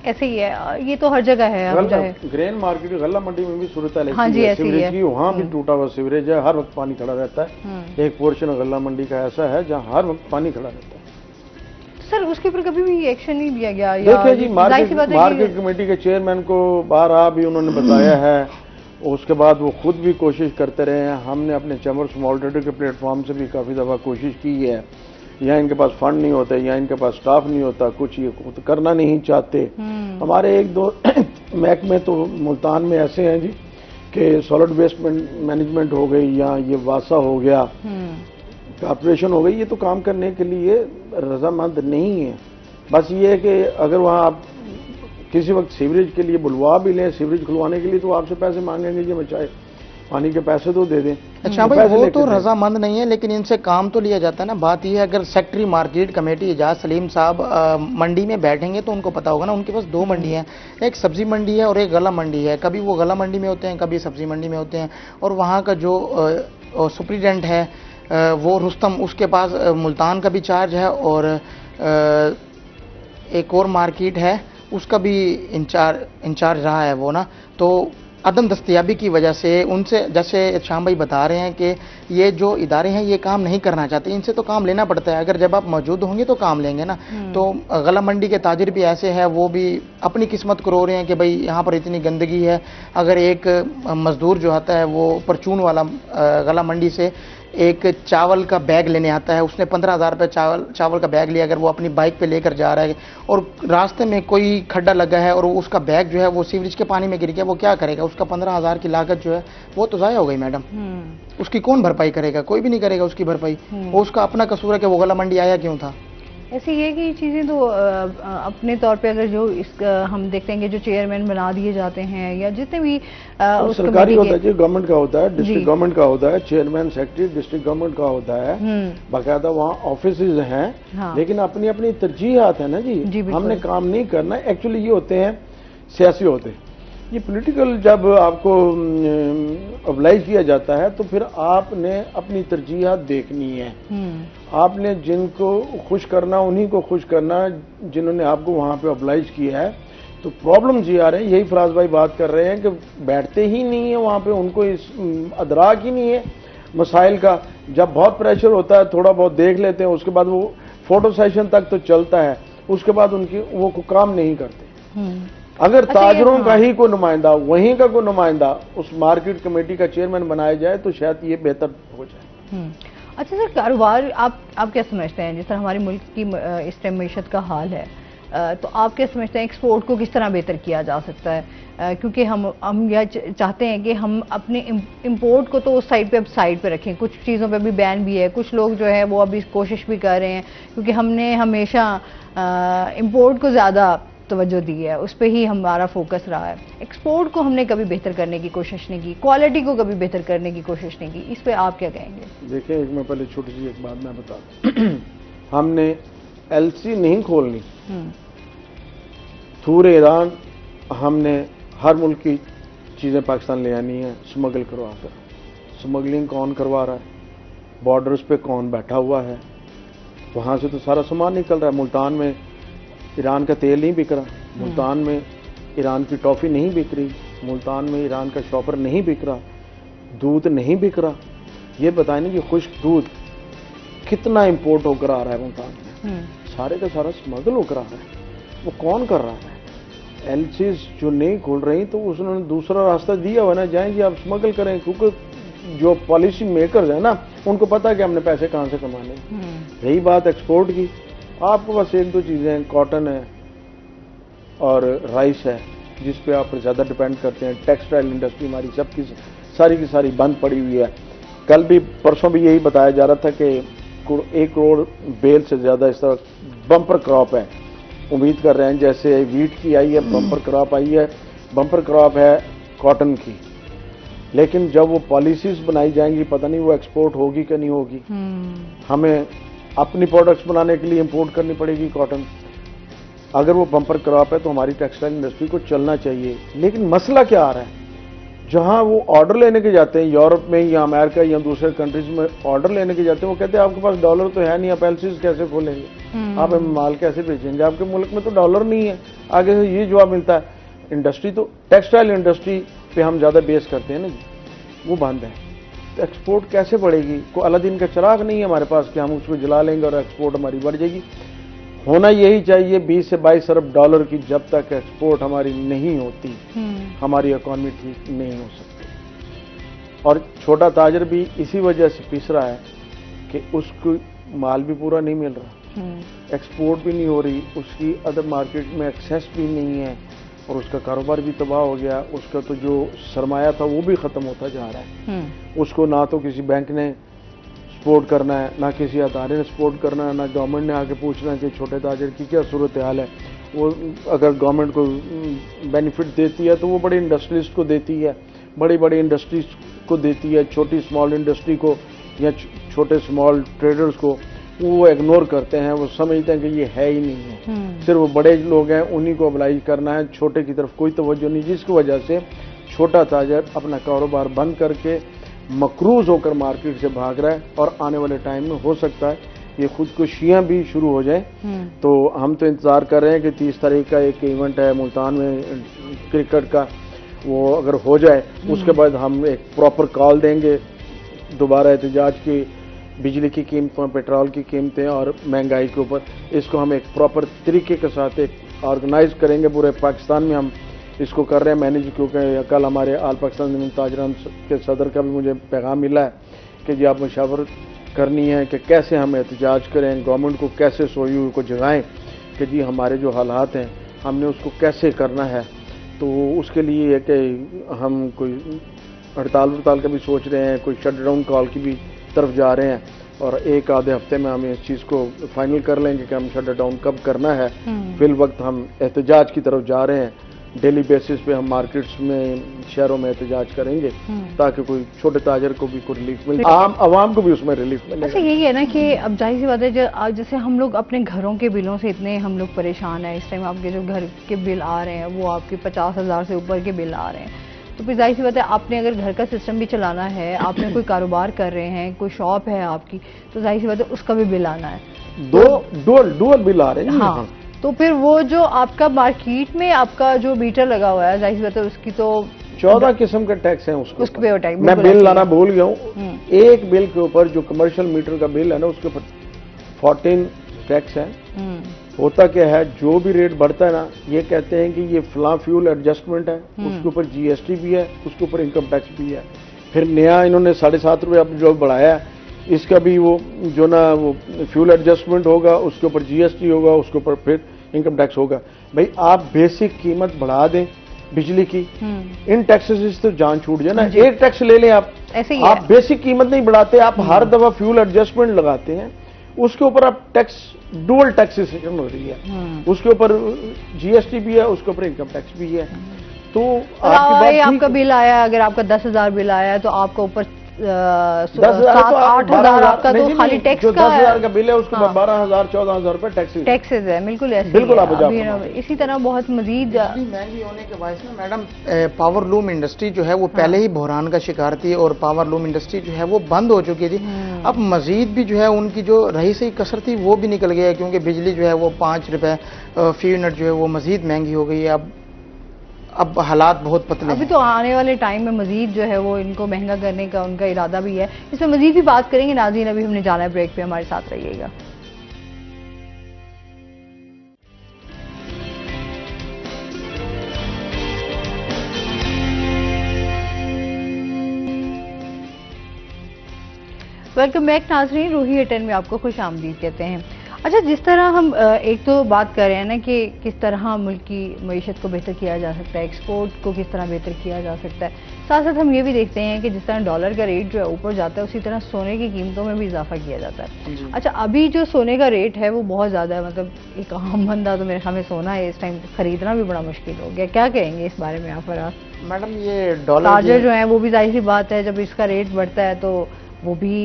ऐसे ही है, ये तो हर जगह है। अब जो है ग्रेन मार्केट गल्ला मंडी में भी सूरत है, हाँ जी, ऐसी सीवरेज है। की वहाँ भी टूटा हुआ सीवरेज है, हर वक्त पानी खड़ा रहता है। एक पोर्शन गल्ला मंडी का ऐसा है जहाँ हर वक्त पानी खड़ा रहता है। सर उसके ऊपर कभी भी एक्शन नहीं लिया गया? देखिए जी, मार्केट कमेटी के चेयरमैन को बारहा भी उन्होंने बताया है, उसके बाद वो खुद भी कोशिश करते रहे हैं। हमने अपने चैम्बर स्मॉल ट्रेडर के प्लेटफॉर्म से भी काफ़ी दफ़ा कोशिश की है। या इनके पास फंड नहीं होता, या इनके पास स्टाफ नहीं होता, कुछ ये करना नहीं चाहते। हमारे 1-2 महकमे तो मुल्तान में ऐसे हैं जी कि सॉलिड वेस्ट मैनेजमेंट हो गई, या ये वासा हो गया, कॉर्पोरेशन हो गई, ये तो काम करने के लिए रजामंद नहीं है। बस ये है कि अगर वहाँ आप किसी वक्त सीवरेज के लिए बुलवा भी लें, सीवरेज खुलवाने के लिए, तो आपसे पैसे मांगेंगे जी, मैं चाहे पानी के पैसे तो दे दें। अच्छा भाई, वो तो रजामंद नहीं है, लेकिन इनसे काम तो लिया जाता है ना। बात यह है, अगर secretary market committee Ejaz Salim साहब मंडी में बैठेंगे तो उनको पता होगा ना। उनके पास 2 मंडी हैं, एक सब्जी मंडी है और एक गला मंडी है। कभी वो गला मंडी में होते हैं, कभी सब्जी मंडी में होते हैं। और वहाँ का जो सुप्रिटेंडेंट है वो रुस्तम, उसके पास मुल्तान का भी चार्ज है, और एक और मार्केट है उसका भी इंचार्ज रहा है वो ना। तो अदम दस्तयाबी की वजह से उनसे, जैसे शाम भाई बता रहे हैं कि ये जो इदारे हैं ये काम नहीं करना चाहते, इनसे तो काम लेना पड़ता है। अगर जब आप मौजूद होंगे तो काम लेंगे ना। तो गला मंडी के ताजिर भी ऐसे हैं, वो भी अपनी किस्मत को रो रहे हैं कि भाई यहाँ पर इतनी गंदगी है। अगर एक मजदूर जो आता है वो परचून वाला गला मंडी से एक चावल का बैग लेने आता है, उसने 15,000 रुपये चावल का बैग लिया, अगर वो अपनी बाइक पे लेकर जा रहा है और रास्ते में कोई खड्डा लगा है और उसका बैग जो है वो सीवरेज के पानी में गिर गया, वो क्या करेगा? उसका 15,000 की लागत जो है वो तो ज़ाया हो गई मैडम। उसकी कौन भरपाई करेगा? कोई भी नहीं करेगा उसकी भरपाई। वो उसका अपना कसूर है कि वो गला मंडी आया क्यों था। ऐसे ये कि चीज़ें तो अपने तौर पे अगर जो हम देखते हैं कि जो चेयरमैन बना दिए जाते हैं या जितने भी उस सरकारी होता है जी, गवर्नमेंट का होता है, डिस्ट्रिक्ट गवर्नमेंट का होता है, चेयरमैन सेक्रेटरी डिस्ट्रिक्ट गवर्नमेंट का होता है, बाकायदा वहाँ ऑफिस हैं। हाँ। लेकिन अपनी अपनी तरजीहात है ना जी, हमने काम नहीं करना। एक्चुअली ये होते हैं सियासी होते हैं, ये पॉलिटिकल जब आपको अप्लाई किया जाता है तो फिर आपने अपनी तरजीहात देखनी है। आपने जिनको खुश करना उन्हीं को खुश करना, जिन्होंने आपको वहाँ पे अप्लाइज किया है। तो प्रॉब्लम्स ये आ रहे हैं, यही फराज भाई बात कर रहे हैं कि बैठते ही नहीं है वहाँ पे, उनको इस अदराक ही नहीं है मसाइल का। जब बहुत प्रेशर होता है थोड़ा बहुत देख लेते हैं, उसके बाद वो फोटो सेशन तक तो चलता है, उसके बाद उनकी वो काम नहीं करते। अगर ताजरों का ही कोई नुमाइंदा, वहीं का कोई नुमाइंदा उस मार्केट कमेटी का चेयरमैन बनाया जाए तो शायद ये बेहतर हो जाए। अच्छा सर, कारोबार आप क्या समझते हैं? जिस तरह हमारे मुल्क की इस टाइम मईशत का हाल है, तो आप क्या समझते हैं एक्सपोर्ट को किस तरह बेहतर किया जा सकता है? क्योंकि हम यह चाहते हैं कि हम अपने इम्पोर्ट को तो उस साइड पे अब साइड पे रखें। कुछ चीज़ों पे भी बैन भी है, कुछ लोग जो है वो अभी कोशिश भी कर रहे हैं, क्योंकि हमने हमेशा इम्पोर्ट को ज़्यादा तवज्जो दी है, उस पर ही हमारा फोकस रहा है। एक्सपोर्ट को हमने कभी बेहतर करने की कोशिश नहीं की, क्वालिटी को कभी बेहतर करने की कोशिश नहीं की। इस पे आप क्या कहेंगे? देखिए, एक मैं पहले छोटी सी एक बात मैं बता दूं। हमने एलसी नहीं खोलनी थ्रू ईरान, हमने हर मुल्क की चीज़ें पाकिस्तान ले आनी है स्मगल करवा कर। स्मगलिंग कौन करवा रहा है? बॉर्डर्स पे कौन बैठा हुआ है, वहाँ से तो सारा सामान निकल रहा है। मुल्तान में ईरान का तेल नहीं बिक रहा, मुल्तान में ईरान की टॉफ़ी नहीं बिक रही, मुल्तान में ईरान का शॉपर नहीं बिक रहा, दूध नहीं बिक रहा। ये बताएं ना कि खुश्क दूध कितना इंपोर्ट होकर आ रहा है मुल्तान में, सारे का सारा स्मगल होकर आ रहा है। वो कौन कर रहा है? एलसीज जो नहीं खुल रही तो उसने दूसरा रास्ता दिया हुआ ना, जाएं जी आप स्मगल करें, क्योंकि जो पॉलिसी मेकर्स है ना उनको पता है कि हमने पैसे कहाँ से कमाने। यही बात एक्सपोर्ट की, आपके पास एक दो चीज़ें हैं, कॉटन है और राइस है जिस पे आप ज़्यादा डिपेंड करते हैं। टेक्सटाइल इंडस्ट्री हमारी सबकी सारी की सारी बंद पड़ी हुई है। कल भी परसों भी यही बताया जा रहा था कि 1 करोड़ बेल से ज़्यादा इस तरह बम्पर क्रॉप है। उम्मीद कर रहे हैं जैसे वीट की आई है बम्पर क्रॉप आई है, बम्पर क्रॉप है कॉटन की, लेकिन जब वो पॉलिसीज बनाई जाएंगी पता नहीं वो एक्सपोर्ट होगी कि नहीं होगी। हमें अपनी प्रोडक्ट्स बनाने के लिए इंपोर्ट करनी पड़ेगी कॉटन। अगर वो बम्पर क्रॉप है तो हमारी टेक्सटाइल इंडस्ट्री को चलना चाहिए। लेकिन मसला क्या आ रहा है, जहां वो ऑर्डर लेने के जाते हैं यूरोप में या अमेरिका या दूसरे कंट्रीज में ऑर्डर लेने के जाते हैं, वो कहते हैं आपके पास डॉलर तो है नहीं, आप एलसीज कैसे खोलेंगे, आप हमें माल कैसे बेचेंगे, आपके मुल्क में तो डॉलर नहीं है। आगे से ये जवाब मिलता है। इंडस्ट्री तो टेक्सटाइल इंडस्ट्री पे हम ज्यादा बेस करते हैं ना जी, वो बंद है तो एक्सपोर्ट कैसे बढ़ेगी? कोई अलादीन का चिराग नहीं है हमारे पास कि हम उसको जला लेंगे और एक्सपोर्ट हमारी बढ़ जाएगी। होना यही चाहिए 20 से 22 अरब डॉलर की जब तक एक्सपोर्ट हमारी नहीं होती हमारी इकॉनमी ठीक नहीं हो सकती। और छोटा ताजर भी इसी वजह से पिस रहा है कि उसको माल भी पूरा नहीं मिल रहा, एक्सपोर्ट भी नहीं हो रही, उसकी अदर मार्केट में एक्सेस भी नहीं है और उसका कारोबार भी तबाह हो गया। उसका तो जो सरमाया था वो भी ख़त्म होता जा रहा है। उसको ना तो किसी बैंक ने सपोर्ट करना है, ना किसी अदारे ने सपोर्ट करना है, ना गवर्नमेंट ने आके पूछना है कि छोटे ताजर की क्या सूरत हाल है। वो अगर गवर्नमेंट को बेनिफिट देती है तो वो बड़े इंडस्ट्रियलिस्ट को देती है, बड़ी बड़ी इंडस्ट्रीज को देती है, छोटी स्मॉल इंडस्ट्री को या छोटे स्मॉल ट्रेडर्स को वो इग्नोर करते हैं। वो समझते हैं कि ये है ही नहीं है, सिर्फ वो बड़े लोग हैं उन्हीं को अप्लाई करना है, छोटे की तरफ कोई तवज्जो नहीं, जिसकी वजह से छोटा ताजर अपना कारोबार बंद करके मकरूज होकर मार्केट से भाग रहा है। और आने वाले टाइम में हो सकता है ये खुदकुशियां भी शुरू हो जाए। तो हम तो इंतजार कर रहे हैं कि 30 तारीख का एक इवेंट है मुल्तान में क्रिकेट का, वो अगर हो जाए उसके बाद हम एक प्रॉपर कॉल देंगे दोबारा एहतजाज की बिजली की कीमतों, पेट्रोल की कीमतें और महंगाई के ऊपर। इसको हम एक प्रॉपर तरीके के साथ एक ऑर्गेनाइज करेंगे। पूरे पाकिस्तान में हम इसको कर रहे हैं मैनेज, क्योंकि कल हमारे आल पाकिस्तान ताजरान के सदर का भी मुझे पैगाम मिला है कि जी आप मशावरत करनी है कि कैसे हम एहतजाज करें, गवर्नमेंट को कैसे सोई हुई को जगाएं कि जी हमारे जो हालात हैं हमने उसको कैसे करना है। तो उसके लिए है कि हम कोई हड़ताल का भी सोच रहे हैं, कोई शटडाउन कॉल की भी तरफ जा रहे हैं और एक आधे हफ्ते में हम इस चीज़ को फाइनल कर लेंगे कि हम शटडाउन कब करना है। फिल वक्त हम एहतजाज की तरफ जा रहे हैं, डेली बेसिस पे हम मार्केट्स में शहरों में एहतजाज करेंगे ताकि कोई छोटे ताजर को भी कोई रिलीफ मिले, आम आवाम को भी उसमें रिलीफ मिले। अच्छा यही है ना कि अब जाहिर सी बात है जैसे हम लोग अपने घरों के बिलों से इतने हम लोग परेशान हैं, इस टाइम आपके जो घर के बिल आ रहे हैं वो आपके 50,000 से ऊपर के बिल आ रहे हैं। तो फिर जाहिर सी बात है आपने अगर घर का सिस्टम भी चलाना है, आपने कोई कारोबार कर रहे हैं, कोई शॉप है आपकी, तो जाहिर सी बात है उसका भी बिल आना है। डुअल बिल आ रहे हैं। हाँ, तो फिर वो जो आपका मार्केट में आपका जो मीटर लगा हुआ है जाहिर सी बात है उसकी तो 14 किस्म के टैक्स हैं उसके ऊपर टैक्स। मैं बिल लाना भूल गया हूँ। एक बिल के ऊपर जो कमर्शियल मीटर का बिल है ना उसके ऊपर 14 टैक्स है। होता क्या है, जो भी रेट बढ़ता है ना ये कहते हैं कि ये फला फ्यूल एडजस्टमेंट है, उसके ऊपर जीएसटी भी है, उसके ऊपर इनकम टैक्स भी है। फिर नया इन्होंने 7.5 रुपये अब जो बढ़ाया है इसका भी वो जो ना वो फ्यूल एडजस्टमेंट होगा, उसके ऊपर जीएसटी होगा, उसके ऊपर फिर इनकम टैक्स होगा। भाई आप बेसिक कीमत बढ़ा दें बिजली की, इन टैक्सेस से तो जान छूट जाए ना। एक टैक्स ले लें आप, ऐसे ही आप बेसिक कीमत नहीं बढ़ाते, आप हर दफा फ्यूल एडजस्टमेंट लगाते हैं, उसके ऊपर आप टैक्स डुअल टैक्सेशन हो रही है, उसके ऊपर जीएसटी भी है, उसके ऊपर इनकम टैक्स भी है। तो आपकी बात आपका बिल आया, अगर आपका 10,000 बिल आया है तो आपका ऊपर 7-8 हज़ार आपका तो खाली टैक्स का 10,000 का बिल है, उसके बाद 12,000 14,000 रुपए टैक्सेस है। बिल्कुल ऐसे बिल्कुल आप इसी तरह बहुत मजीद महंगी होने के बायस ना मैडम पावर लूम इंडस्ट्री जो है वो पहले ही बहरान का शिकार थी और पावर लूम इंडस्ट्री जो है वो बंद हो चुकी थी। अब मजीद भी जो है उनकी जो रही सही कसर थी वो भी निकल गया है, क्योंकि बिजली जो है वो 5 रुपए फी यूनिट जो है वो मजीद महंगी हो गई है। अब हालात बहुत पतले अभी तो आने वाले टाइम में मजीद जो है वो इनको महंगा करने का उनका इरादा भी है। इसमें मजीद भी बात करेंगे। नाज़रीन अभी हमने जाना है ब्रेक पे, हमारे साथ रहिएगा। वेलकम बैक नाज़रीन, रूही एटन में आपको खुश आमदीद कहते हैं। अच्छा, जिस तरह हम एक तो बात कर रहे हैं ना कि किस तरह मुल्क की मईशत को बेहतर किया जा सकता है, एक्सपोर्ट को किस तरह बेहतर किया जा सकता है, साथ साथ हम ये भी देखते हैं कि जिस तरह डॉलर का रेट जो है ऊपर जाता है उसी तरह सोने की कीमतों में भी इजाफा किया जाता है। अच्छा, अभी जो सोने का रेट है वो बहुत ज़्यादा है, मतलब एक आम बंदा तो मेरे ख्याल में सोना है इस टाइम खरीदना भी बड़ा मुश्किल हो गया। क्या कहेंगे इस बारे में आप? मैडम ये डॉलर ताजर जो है वो भी जाहिर सी बात है, जब इसका रेट बढ़ता है तो वो भी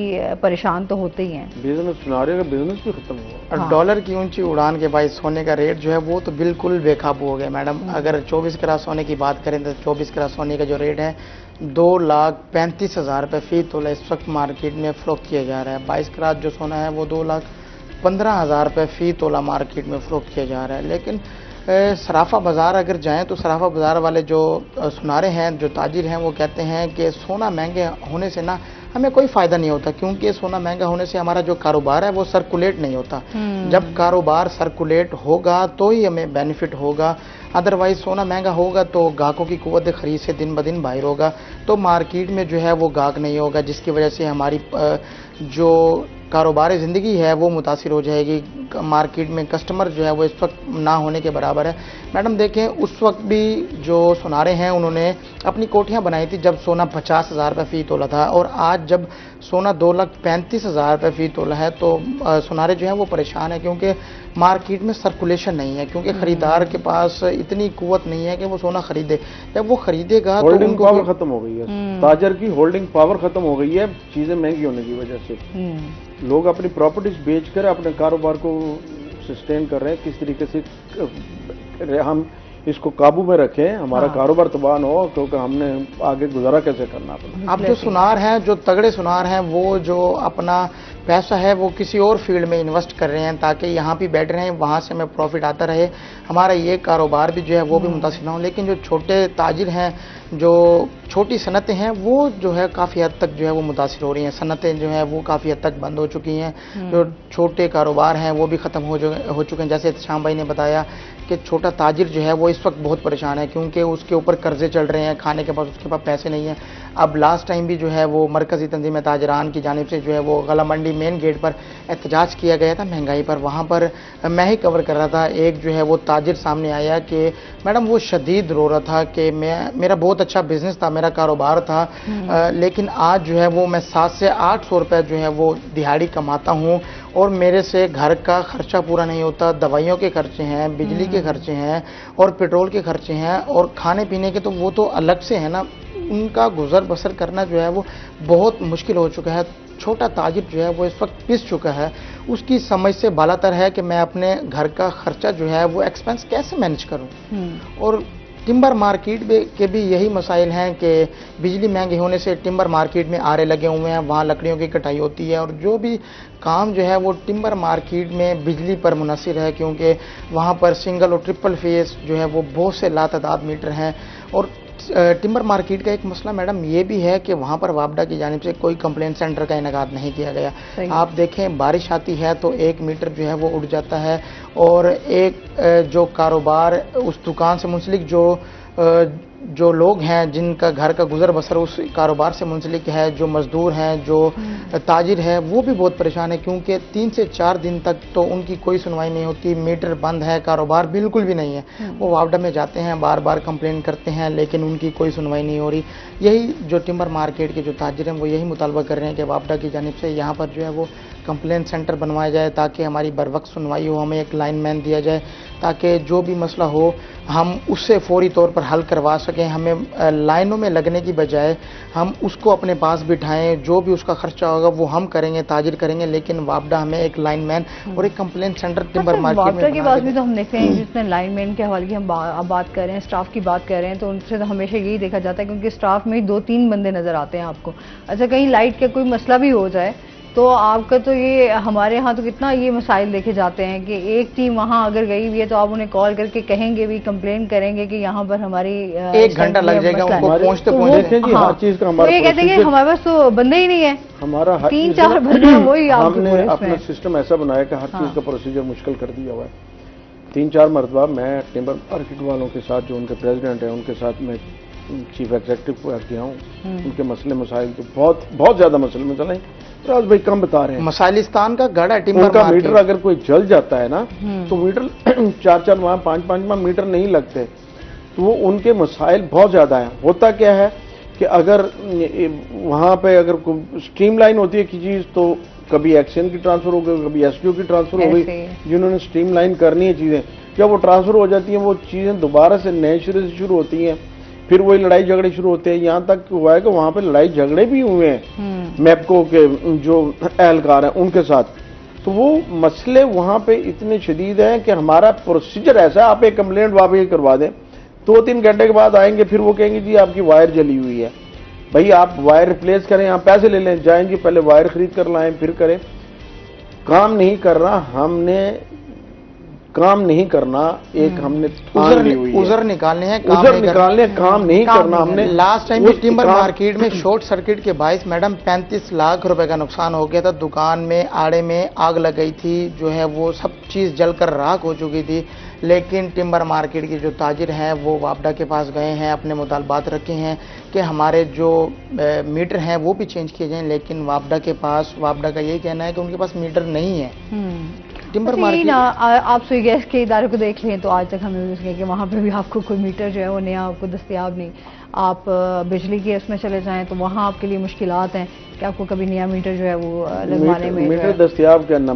परेशान तो होते ही हैं। बिजनेस सुनारे का बिजनेस भी खत्म हुआ। हाँ। डॉलर की ऊंची उड़ान के बाद सोने का रेट जो है वो तो बिल्कुल बेकाबू हो गया मैडम। अगर 24 कैरेट सोने की बात करें तो 24 कैरेट सोने का जो रेट है 2,35,000 रुपये फी तोला इस वक्त मार्केट में फरोख्त किया जा रहा है। 22 कैरेट जो सोना है वो 2,15,000 रुपये फी तोला मार्केट में फरोख्त किया जा रहा है। लेकिन सराफा बाज़ार अगर जाएं तो सराफा बाज़ार वाले जो सुनारे हैं, जो ताजिर हैं, वो कहते हैं कि सोना महंगे होने से ना हमें कोई फ़ायदा नहीं होता, क्योंकि सोना महंगा होने से हमारा जो कारोबार है वो सर्कुलेट नहीं होता। जब कारोबार सर्कुलेट होगा तो ही हमें बेनिफिट होगा, अदरवाइज सोना महंगा होगा तो गाहकों की कुव्वत खरीद से दिन ब दिन बाहर होगा, तो मार्केट में जो है वो गाहक नहीं होगा, जिसकी वजह से हमारी जो कारोबार ज़िंदगी है वो मुतासिर हो जाएगी। मार्केट में कस्टमर जो है वो इस वक्त ना होने के बराबर है। मैडम देखें, उस वक्त भी जो सुनारे हैं उन्होंने अपनी कोठियां बनाई थी जब सोना 50,000 रुपये फ़ी तोला था, और आज जब सोना 2,35,000 रुपये फ़ी तोला है तो सुनारे जो हैं वो परेशान है, क्योंकि मार्केट में सर्कुलेशन नहीं है, क्योंकि ख़रीदार के पास इतनी कुव्वत नहीं है कि वो सोना खरीदे। जब वो खरीदेगा तो होल्डिंग पावर खत्म हो गई है, ताजर की होल्डिंग पावर खत्म हो गई है चीज़ें महंगी होने की वजह से। लोग अपनी प्रॉपर्टीज बेचकर अपने कारोबार को सस्टेन कर रहे हैं। किस तरीके से हम इसको काबू में रखें, हमारा कारोबार तबाह न हो, क्योंकि हमने आगे गुजारा कैसे करना अपना। अब जो सुनार हैं, जो तगड़े सुनार हैं, वो जो अपना पैसा है वो किसी और फील्ड में इन्वेस्ट कर रहे हैं ताकि यहाँ भी बैठ रहे हैं, वहाँ से हमें प्रॉफिट आता रहे, हमारा ये कारोबार भी जो है वो भी मुतासिर ना हो। लेकिन जो छोटे ताजिर हैं, जो छोटी सनतें हैं, वो जो है काफ़ी हद तक जो है वो मुतासिर हो रही हैं। सनतें जो हैं वो काफ़ी हद तक बंद हो चुकी हैं, जो छोटे कारोबार हैं वो भी ख़त्म हो चुके हैं। जैसे शाम भाई ने बताया कि छोटा ताजिर जो है वो इस वक्त बहुत परेशान है, क्योंकि उसके ऊपर कर्जे चल रहे हैं, खाने के पास उसके पास पैसे नहीं हैं। अब लास्ट टाइम भी जो है वो मरकज़ी तंजीम ताजरान की जानिब से जो है वो गला मंडी मेन गेट पर एहतजाज किया गया था महंगाई पर। वहाँ पर मैं ही कवर कर रहा था, एक जो है वो ताजिर सामने आया कि मैडम वो शदीद रो रहा था कि मेरा बहुत अच्छा बिजनेस था, मेरा कारोबार था, लेकिन आज जो है वो मैं 700 से 800 रुपये जो है वो दिहाड़ी कमाता हूँ और मेरे से घर का खर्चा पूरा नहीं होता, दवाइयों के खर्चे हैं, बिजली के खर्चे हैं और पेट्रोल के खर्चे हैं और खाने पीने के तो वो तो अलग से है ना। उनका गुजर बसर करना जो है वो बहुत मुश्किल हो चुका है। छोटा ताजिर जो है वो इस वक्त पिस चुका है, उसकी समझ से बालातर है कि मैं अपने घर का खर्चा जो है वो एक्सपेंस कैसे मैनेज करूं। और टिम्बर मार्केट के भी यही मसाइल हैं कि बिजली महंगी होने से टिम्बर मार्केट में आरे लगे हुए हैं, वहाँ लकड़ियों की कटाई होती है और जो भी काम जो है वो टिम्बर मार्केट में बिजली पर मुनहसर है, क्योंकि वहाँ पर सिंगल और ट्रिपल फेस जो है वो बहुत से लातादाद मीटर हैं। और टिम्बर मार्केट का एक मसला मैडम ये भी है कि वहाँ पर वापडा की जानिब से कोई कंप्लेंट सेंटर का इनेकाद नहीं किया गया। आप देखें, बारिश आती है तो 1 मीटर जो है वो उड़ जाता है और एक जो कारोबार उस दुकान से मुंसलिक जो लोग हैं जिनका घर का गुजर बसर उस कारोबार से मुंसलिक है, जो मजदूर हैं, जो ताजिर है, वो भी बहुत परेशान है, क्योंकि 3 से 4 दिन तक तो उनकी कोई सुनवाई नहीं होती, मीटर बंद है, कारोबार बिल्कुल भी नहीं है। वो वापडा में जाते हैं, बार बार कंप्लेन करते हैं, लेकिन उनकी कोई सुनवाई नहीं हो रही। यही जो टिम्बर मार्केट के जो ताजिर हैं वो यही मुतालबा कर रहे हैं कि वापडा की जानिब से यहाँ पर जो है वो कंप्लेंट सेंटर बनवाया जाए ताकि हमारी बर वक्त सुनवाई हो, हमें एक लाइनमैन दिया जाए ताकि जो भी मसला हो हम उससे फौरी तौर पर हल करवा सकें, हमें लाइनों में लगने की बजाय हम उसको अपने पास बिठाएं, जो भी उसका खर्चा होगा वो हम करेंगे, ताजिर करेंगे, लेकिन वापडा हमें एक लाइनमैन और एक कंप्लेंट सेंटर टिम्बर मार्केट में वापडा की बात भी तो हम देखते हैं, जिसमें लाइनमैन के हवाले की हम बात कर रहे हैं, स्टाफ की बात कर रहे हैं, तो उनसे तो हमेशा यही देखा जाता है क्योंकि स्टाफ में 2-3 बंदे नजर आते हैं आपको। अच्छा, कहीं लाइट का कोई मसला भी हो जाए तो आपका तो ये, हमारे यहाँ तो कितना ये मसाइल देखे जाते हैं कि एक टीम वहाँ अगर गई हुई है तो आप उन्हें कॉल करके कहेंगे भी, कंप्लेन करेंगे कि यहाँ पर हमारी 1 घंटा लग जाएगा उनको पहुँचते पहुँचते। जी हर चीज का हमारा, ये कहते हैं कि हमारे पास तो बंदे ही नहीं है, हमारा 3-4 बंदे वही हमने अपना सिस्टम ऐसा बनाया कि हर चीज का प्रोसीजर मुश्किल कर दिया हुआ है। 3-4 मरतबा मैं टिम्बर मार्केट वालों के साथ, जो उनके प्रेसिडेंट हैं उनके साथ मैं चीफ एग्जीक्यूटिव को गया हूँ, उनके मसले मसाइल तो बहुत ज्यादा मसले हैं, राज भाई कम बता रहे हैं। मसाइलिस्तान का गढ़ है टिम्बर उनका मीटर अगर कोई जल जाता है ना तो मीटर 4-4 माह 5-5 माह मीटर नहीं लगते, तो वो उनके मसाइल बहुत ज्यादा हैं। होता क्या है कि अगर वहां पे अगर स्ट्रीमलाइन होती है की चीज तो कभी एक्शन की ट्रांसफर हो गई, कभी एसडीओ की ट्रांसफर हो गई, जिन्होंने स्ट्रीमलाइन करनी है चीजें, जब वो ट्रांसफर हो जाती हैं वो चीजें दोबारा से नए सिरे से शुरू होती हैं, फिर वही लड़ाई झगड़े शुरू होते हैं। यहाँ तक हुआ है कि वहां पे लड़ाई झगड़े भी हुए हैं मैपको के जो एहलकार हैं उनके साथ। तो वो मसले वहां पे इतने शदीद हैं कि हमारा प्रोसीजर ऐसा है, आप एक कंप्लेंट वापस करवा दें, 2-3 घंटे के बाद आएंगे, फिर वो कहेंगे जी आपकी वायर जली हुई है, भाई आप वायर रिप्लेस करें, आप पैसे ले लें, जाएं जी पहले वायर खरीद कर लाएं फिर करें। काम नहीं कर रहा, हमने काम नहीं करना, एक हमने उजर निकालने हैं, काम नहीं करना हमने। लास्ट टाइम टिम्बर मार्केट में शॉर्ट सर्किट के बायस मैडम 35 लाख रुपए का नुकसान हो गया था। दुकान में आड़े में आग लग गई थी, जो है वो सब चीज जलकर राख हो चुकी थी, लेकिन टिम्बर मार्केट के जो ताजिर हैं वो वापडा के पास गए हैं, अपने मुतालबात रखे हैं कि हमारे जो मीटर हैं वो भी चेंज किए जाएं, लेकिन वापडा का यही कहना है कि उनके पास मीटर नहीं है। टिम्बर मार्केट आप सुई गैस के इदारे को देख लें तो आज तक हमें उसके कि वहाँ पे भी आपको कोई मीटर जो है वो नया आपको दस्तयाब नहीं। आप बिजली के उसमें चले जाएं तो वहाँ आपके लिए मुश्किलात हैं कि आपको कभी नया मीटर जो है वो लगवाने में मीटर दस्तयाब करना।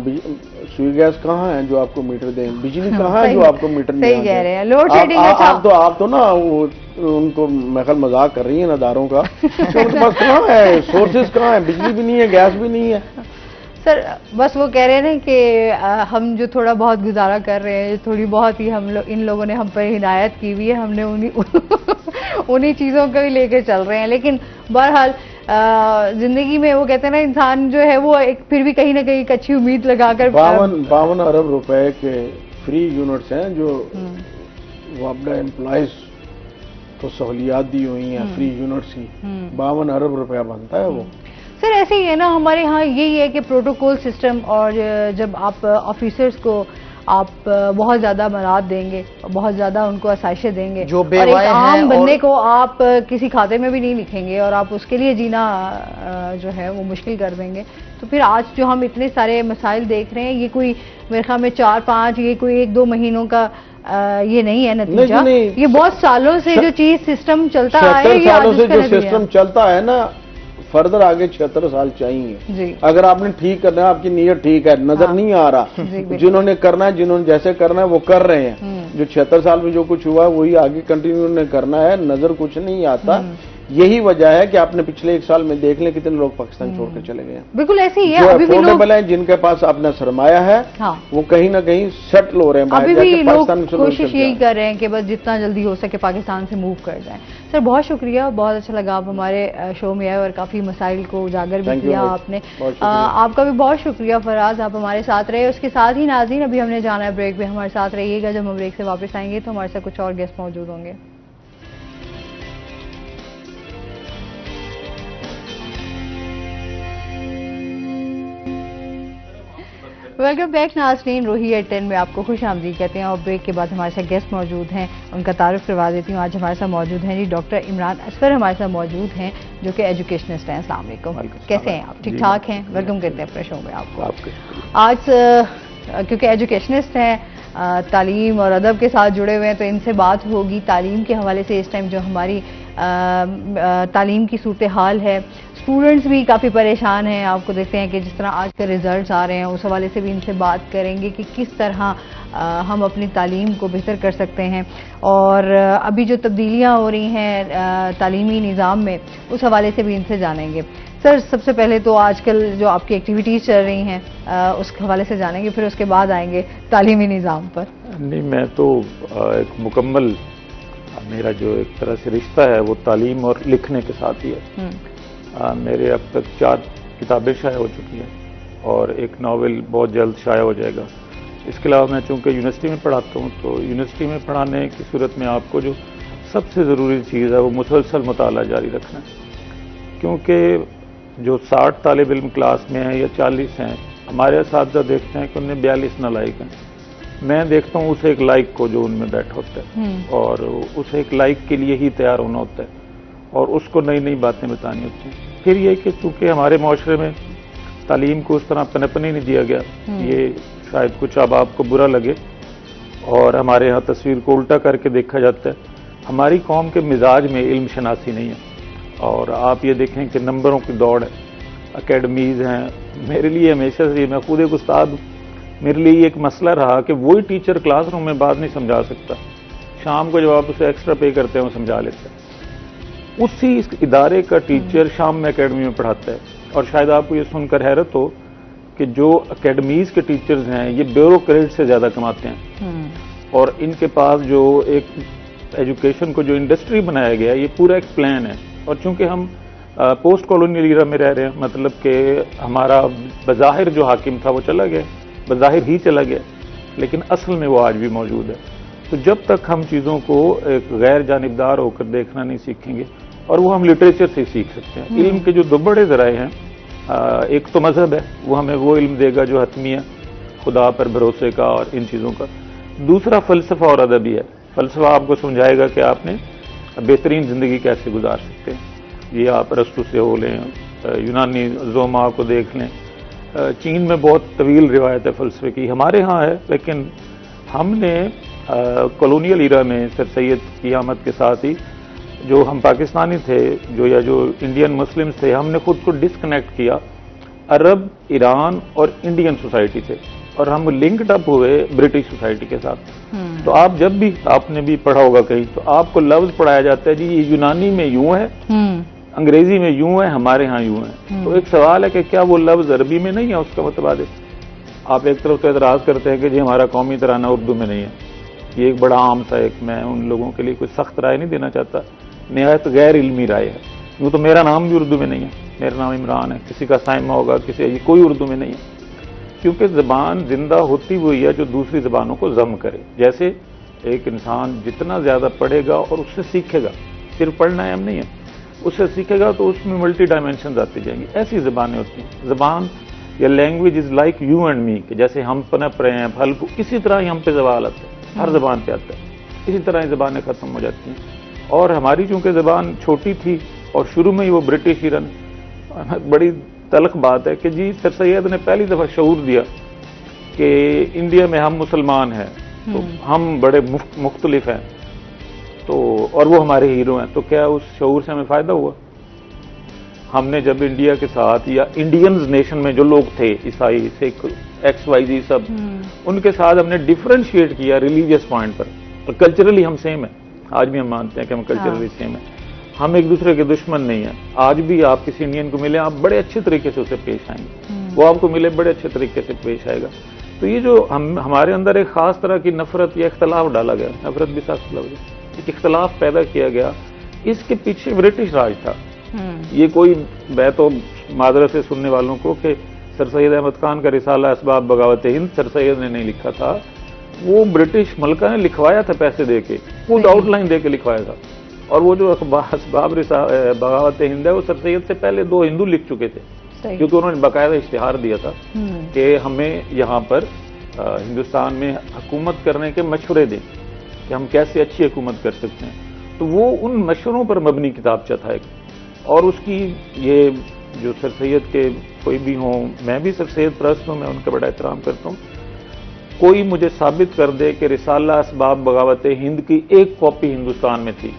सुई गैस कहाँ है जो आपको मीटर दें, बिजली कहाँ है जो आपको मीटर नहीं। सही कह रहे हैं, लोड शेडिंग। आप तो ना वो उनको महल मजाक कर रही है अदारों का, उनके पास कहाँ है, सोर्सेज कहाँ है, बिजली भी नहीं है, गैस भी नहीं है। सर बस वो कह रहे हैं कि हम जो थोड़ा बहुत गुजारा कर रहे हैं, थोड़ी बहुत ही इन लोगों ने हम पर हिदायत की हुई है, हमने उन्हीं चीज़ों को ही लेके चल रहे हैं। लेकिन बहरहाल जिंदगी में वो कहते हैं ना, इंसान जो है वो एक फिर भी कहीं ना कहीं एक अच्छी उम्मीद लगाकर 52 अरब रुपए के फ्री यूनिट्स हैं जो वापडा एम्प्लॉइज को सहूलियात दी हुई हैं, फ्री यूनिट्स की 52 अरब रुपया बनता है वो। सर ऐसे ही है ना, हमारे यहाँ यही है कि प्रोटोकॉल सिस्टम, और जब आप ऑफिसर्स को आप बहुत ज्यादा मराद देंगे, बहुत ज्यादा उनको आसाइशें देंगे, जो और एक आम बंदे को आप किसी खाते में भी नहीं लिखेंगे और आप उसके लिए जीना जो है वो मुश्किल कर देंगे, तो फिर आज जो हम इतने सारे मसाइल देख रहे हैं, ये कोई मेरे ख्याल में 4-5, ये कोई 1-2 महीनों का ये नहीं है नतीजा, ये बहुत सालों से जो चीज सिस्टम चलता है, ये सालों से जो सिस्टम चलता है ना, फर्दर आगे 76 साल चाहिए। अगर आपने ठीक करना है, आपकी नीयत ठीक है, नजर नहीं आ रहा, जिन्होंने करना है, जिन्होंने जैसे करना है वो कर रहे हैं, जो 76 साल में जो कुछ हुआ है वही आगे कंटिन्यू करना है, नजर कुछ नहीं आता। यही वजह है कि आपने पिछले 1 साल में देख लें कितने लोग पाकिस्तान छोड़कर चले गए हैं। बिल्कुल ऐसे ही है, जो अफोर्डेबल है, जिनके पास अपना सरमाया है, वो कहीं ना कहीं सेटल हो रहे हैं। अभी भी लोग कोशिश यही कर रहे हैं कि बस जितना जल्दी हो सके पाकिस्तान से मूव कर जाएं। सर बहुत शुक्रिया, बहुत अच्छा लगा आप हमारे शो में आए और काफी मसाइल को उजागर भी किया आपने। आपका भी बहुत शुक्रिया फराज, आप हमारे साथ रहे। उसके साथ ही नाज़रीन, अभी हमने जाना है ब्रेक पे, हमारे साथ रहिएगा। जब हम ब्रेक से वापस आएंगे तो हमारे साथ कुछ और गेस्ट मौजूद होंगे। वेलकम बैक नाज़रीन, रोही एट 10 में आपको खुश आमदीद कहते हैं। और ब्रेक के बाद हमारे साथ गेस्ट मौजूद हैं, उनका तारुफ करवा देती हूँ। आज हमारे साथ मौजूद हैं जी डॉक्टर इमरान असफर, हमारे साथ मौजूद हैं जो कि एजुकेशनिस्ट हैं। अस्सलाम वालेकुम, कैसे हैं आप? ठीक ठाक हैं? वेलकम करते हैं अपने शो में आपको। आज क्योंकि एजुकेशनिस्ट हैं तालीम और अदब के साथ जुड़े हुए हैं, तो इनसे बात होगी तालीम के हवाले से। इस टाइम जो हमारी तालीम की सूरत हाल है, स्टूडेंट्स भी काफ़ी परेशान हैं। आपको देखते हैं कि जिस तरह आज के रिजल्ट्स आ रहे हैं, उस हवाले से भी इनसे बात करेंगे कि किस तरह हम अपनी तालीम को बेहतर कर सकते हैं। और अभी जो तब्दीलियाँ हो रही हैं तालीमी निज़ाम में, उस हवाले से भी इनसे जानेंगे। सर, सबसे पहले तो आजकल जो आपकी एक्टिविटीज़ चल रही हैं उस हवाले से जानेंगे, फिर उसके बाद आएंगे तालीमी निज़ाम पर। नहीं, मैं तो एक मुकम्मल, मेरा जो एक तरह से रिश्ता है वो तालीम और लिखने के साथ ही है। मेरे अब तक 4 किताबें शाया हो चुकी हैं और एक नावल बहुत जल्द शाया हो जाएगा। इसके अलावा मैं चूँकि यूनिवर्सिटी में पढ़ाता हूँ, तो यूनिवर्सिटी में पढ़ाने की सूरत में आपको जो सबसे ज़रूरी चीज़ है वो मुसलसल मुताला जारी रखना है। क्योंकि जो 60 तालिब इल्म क्लास में हैं या 40 हैं, हमारे असातिज़ा देखते हैं कि उनमें 42 नालायक हैं। मैं देखता हूँ उस एक लाइक को जो उनमें बैठा होता है और उस एक लाइक के लिए ही तैयार होना होता है और उसको नई नई बातें बतानी होती हैं। फिर ये कि चूँकि हमारे माशरे में तालीम को उस तरह पनपने नहीं दिया गया, ये शायद कुछ अब आपको बुरा लगे और हमारे यहाँ तस्वीर को उल्टा करके देखा जाता है। हमारी कौम के मिजाज में इल्म शनासी नहीं है और आप ये देखें कि नंबरों की दौड़ है, अकेडमीज़ हैं। मेरे लिए हमेशा से, मैं खुद एक उस्ताद, मेरे लिए एक मसला रहा कि वही टीचर क्लासरूम में बात नहीं समझा सकता, शाम को जब आप उसे एक्स्ट्रा पे करते हैं वो समझा लेता है। उसी इस इदारे का टीचर शाम में एकेडमी में पढ़ाता है। और शायद आपको ये सुनकर हैरत हो कि जो एकेडमीज के टीचर्स हैं ये ब्यूरोक्रेट से ज़्यादा कमाते हैं और इनके पास जो एक एजुकेशन को जो इंडस्ट्री बनाया गया है, ये पूरा एक प्लान है। और चूंकि हम पोस्ट कॉलोनियल ईरा में रह रहे हैं, मतलब कि हमारा बज़ाहिर जो हाकिम था वो चला गया, बज़ाहिर ही चला गया, लेकिन असल में वो आज भी मौजूद है। तो जब तक हम चीज़ों को एक गैर जानिबदार होकर देखना नहीं सीखेंगे, और वो हम लिटरेचर से सीख सकते हैं। इल्म के जो 2 बड़े ज़राए हैं, एक तो मजहब है, वो हमें वो इल्म देगा जो हतमी है, खुदा पर भरोसे का और इन चीज़ों का। दूसरा फ़लसफ़ा और अदबी है। फ़लसफ़ा आपको समझाएगा कि आपने बेहतरीन ज़िंदगी कैसे गुजार सकते हैं। ये आप अरस्तु से हो लें, यूनानी ज़ोमा को देख लें। चीन में बहुत तवील रिवायत है फ़लसफ़े की, हमारे यहाँ है, लेकिन हमने कॉलोनियल ईरा में सर सैयद की आमद के साथ ही जो हम पाकिस्तानी थे जो इंडियन मुस्लिम्स थे, हमने खुद को डिस्कनेक्ट किया अरब, ईरान और इंडियन सोसाइटी से, और हम लिंक्ड अप हुए ब्रिटिश सोसाइटी के साथ। तो आप जब भी, आपने भी पढ़ा होगा कहीं, तो आपको लफ्ज पढ़ाया जाता है जी ये यूनानी में यूं है, अंग्रेजी में यूं है, हमारे यहाँ यूं है। तो एक सवाल है कि क्या वो लफ्ज अरबी में नहीं है उसका मुतबादिल? आप एक तरफ तो एतराज करते हैं कि जी हमारा कौमी तराना उर्दू में नहीं है। ये एक बड़ा आम सा, एक, मैं उन लोगों के लिए कोई सख्त राय नहीं देना चाहता, निहायत गैर इल्मी राय है। यूँ तो मेरा नाम भी उर्दू में नहीं है, मेरा नाम इमरान है, किसी का साइमा होगा, किसी, कोई उर्दू में नहीं है। क्योंकि ज़बान जिंदा होती हुई है जो दूसरी ज़बानों को जम करे। जैसे एक इंसान जितना ज़्यादा पढ़ेगा और उससे सीखेगा, सिर्फ पढ़ना है हम नहीं है, उससे सीखेगा तो उसमें मल्टी डायमेंशन आती जाएंगी। ऐसी ज़बानें होती हैं। ज़बान या language is like you and me, कि जैसे हम पनप रहे हैं, फल इसी तरह ही हम पे ज़वाल आते हैं, हर ज़बान पे आता है, इसी तरह ज़बानें ख़त्म हो जाती हैं। और हमारी चूँकि ज़बान छोटी थी और शुरू में ही वो ब्रिटिश ईरन, बड़ी तलख बात है कि जी सर सैयद ने पहली दफ़ा शऊर दिया कि इंडिया में हम मुसलमान हैं, तो हम बड़े मुख्तलिफ हैं, तो और वो हमारे हीरो हैं। तो क्या उस शऊर से हमें फ़ायदा हुआ? हमने जब इंडिया के साथ, या इंडियंस नेशन में जो लोग थे, ईसाई, सिख, XYZ सब, उनके साथ हमने डिफरेंशिएट किया रिलीजियस पॉइंट पर, और कल्चरली हम सेम है। आज भी हम मानते हैं कि हम कल्चरली सेम है, हम एक दूसरे के दुश्मन नहीं हैं। आज भी आप किसी इंडियन को मिले, आप बड़े अच्छे तरीके से उसे पेश आएंगे, वो आपको मिले बड़े अच्छे तरीके से पेश आएगा। तो ये जो हमारे अंदर एक खास तरह की नफरत या इख्तलाफ डाला गया, नफरत भी सख्त लफ्ज़ है, एक इख्तलाफ पैदा किया गया, इसके पीछे ब्रिटिश राज था। ये कोई, मैं तो मादरत से सुनने वालों को कि सर सैयद अहमद खान का रिसाला असबाब बगावत हिंद सर सैयद ने नहीं लिखा था, वो ब्रिटिश मलका ने लिखवाया था पैसे दे के, खुद आउटलाइन दे के लिखवाया था। और वो जो असबाब बगावत हिंद है, वो सर सैयद से पहले 2 हिंदू लिख चुके थे, क्योंकि उन्होंने बाकायदा इश्तिहार दिया था कि हमें यहाँ पर हिंदुस्तान में हुकूमत करने के मशवरे दें कि हम कैसे अच्छी हुकूमत कर सकते हैं। तो वो उन मशवरों पर मबनी किताबचा था एक, और उसकी ये जो सर सैयद के कोई भी हों, मैं भी सर सैयद परस्त हूँ, मैं उनका बड़ा एहतराम करता हूँ, कोई मुझे साबित कर दे कि रिसाला असबाब बगावत हिंद की एक कॉपी हिंदुस्तान में थी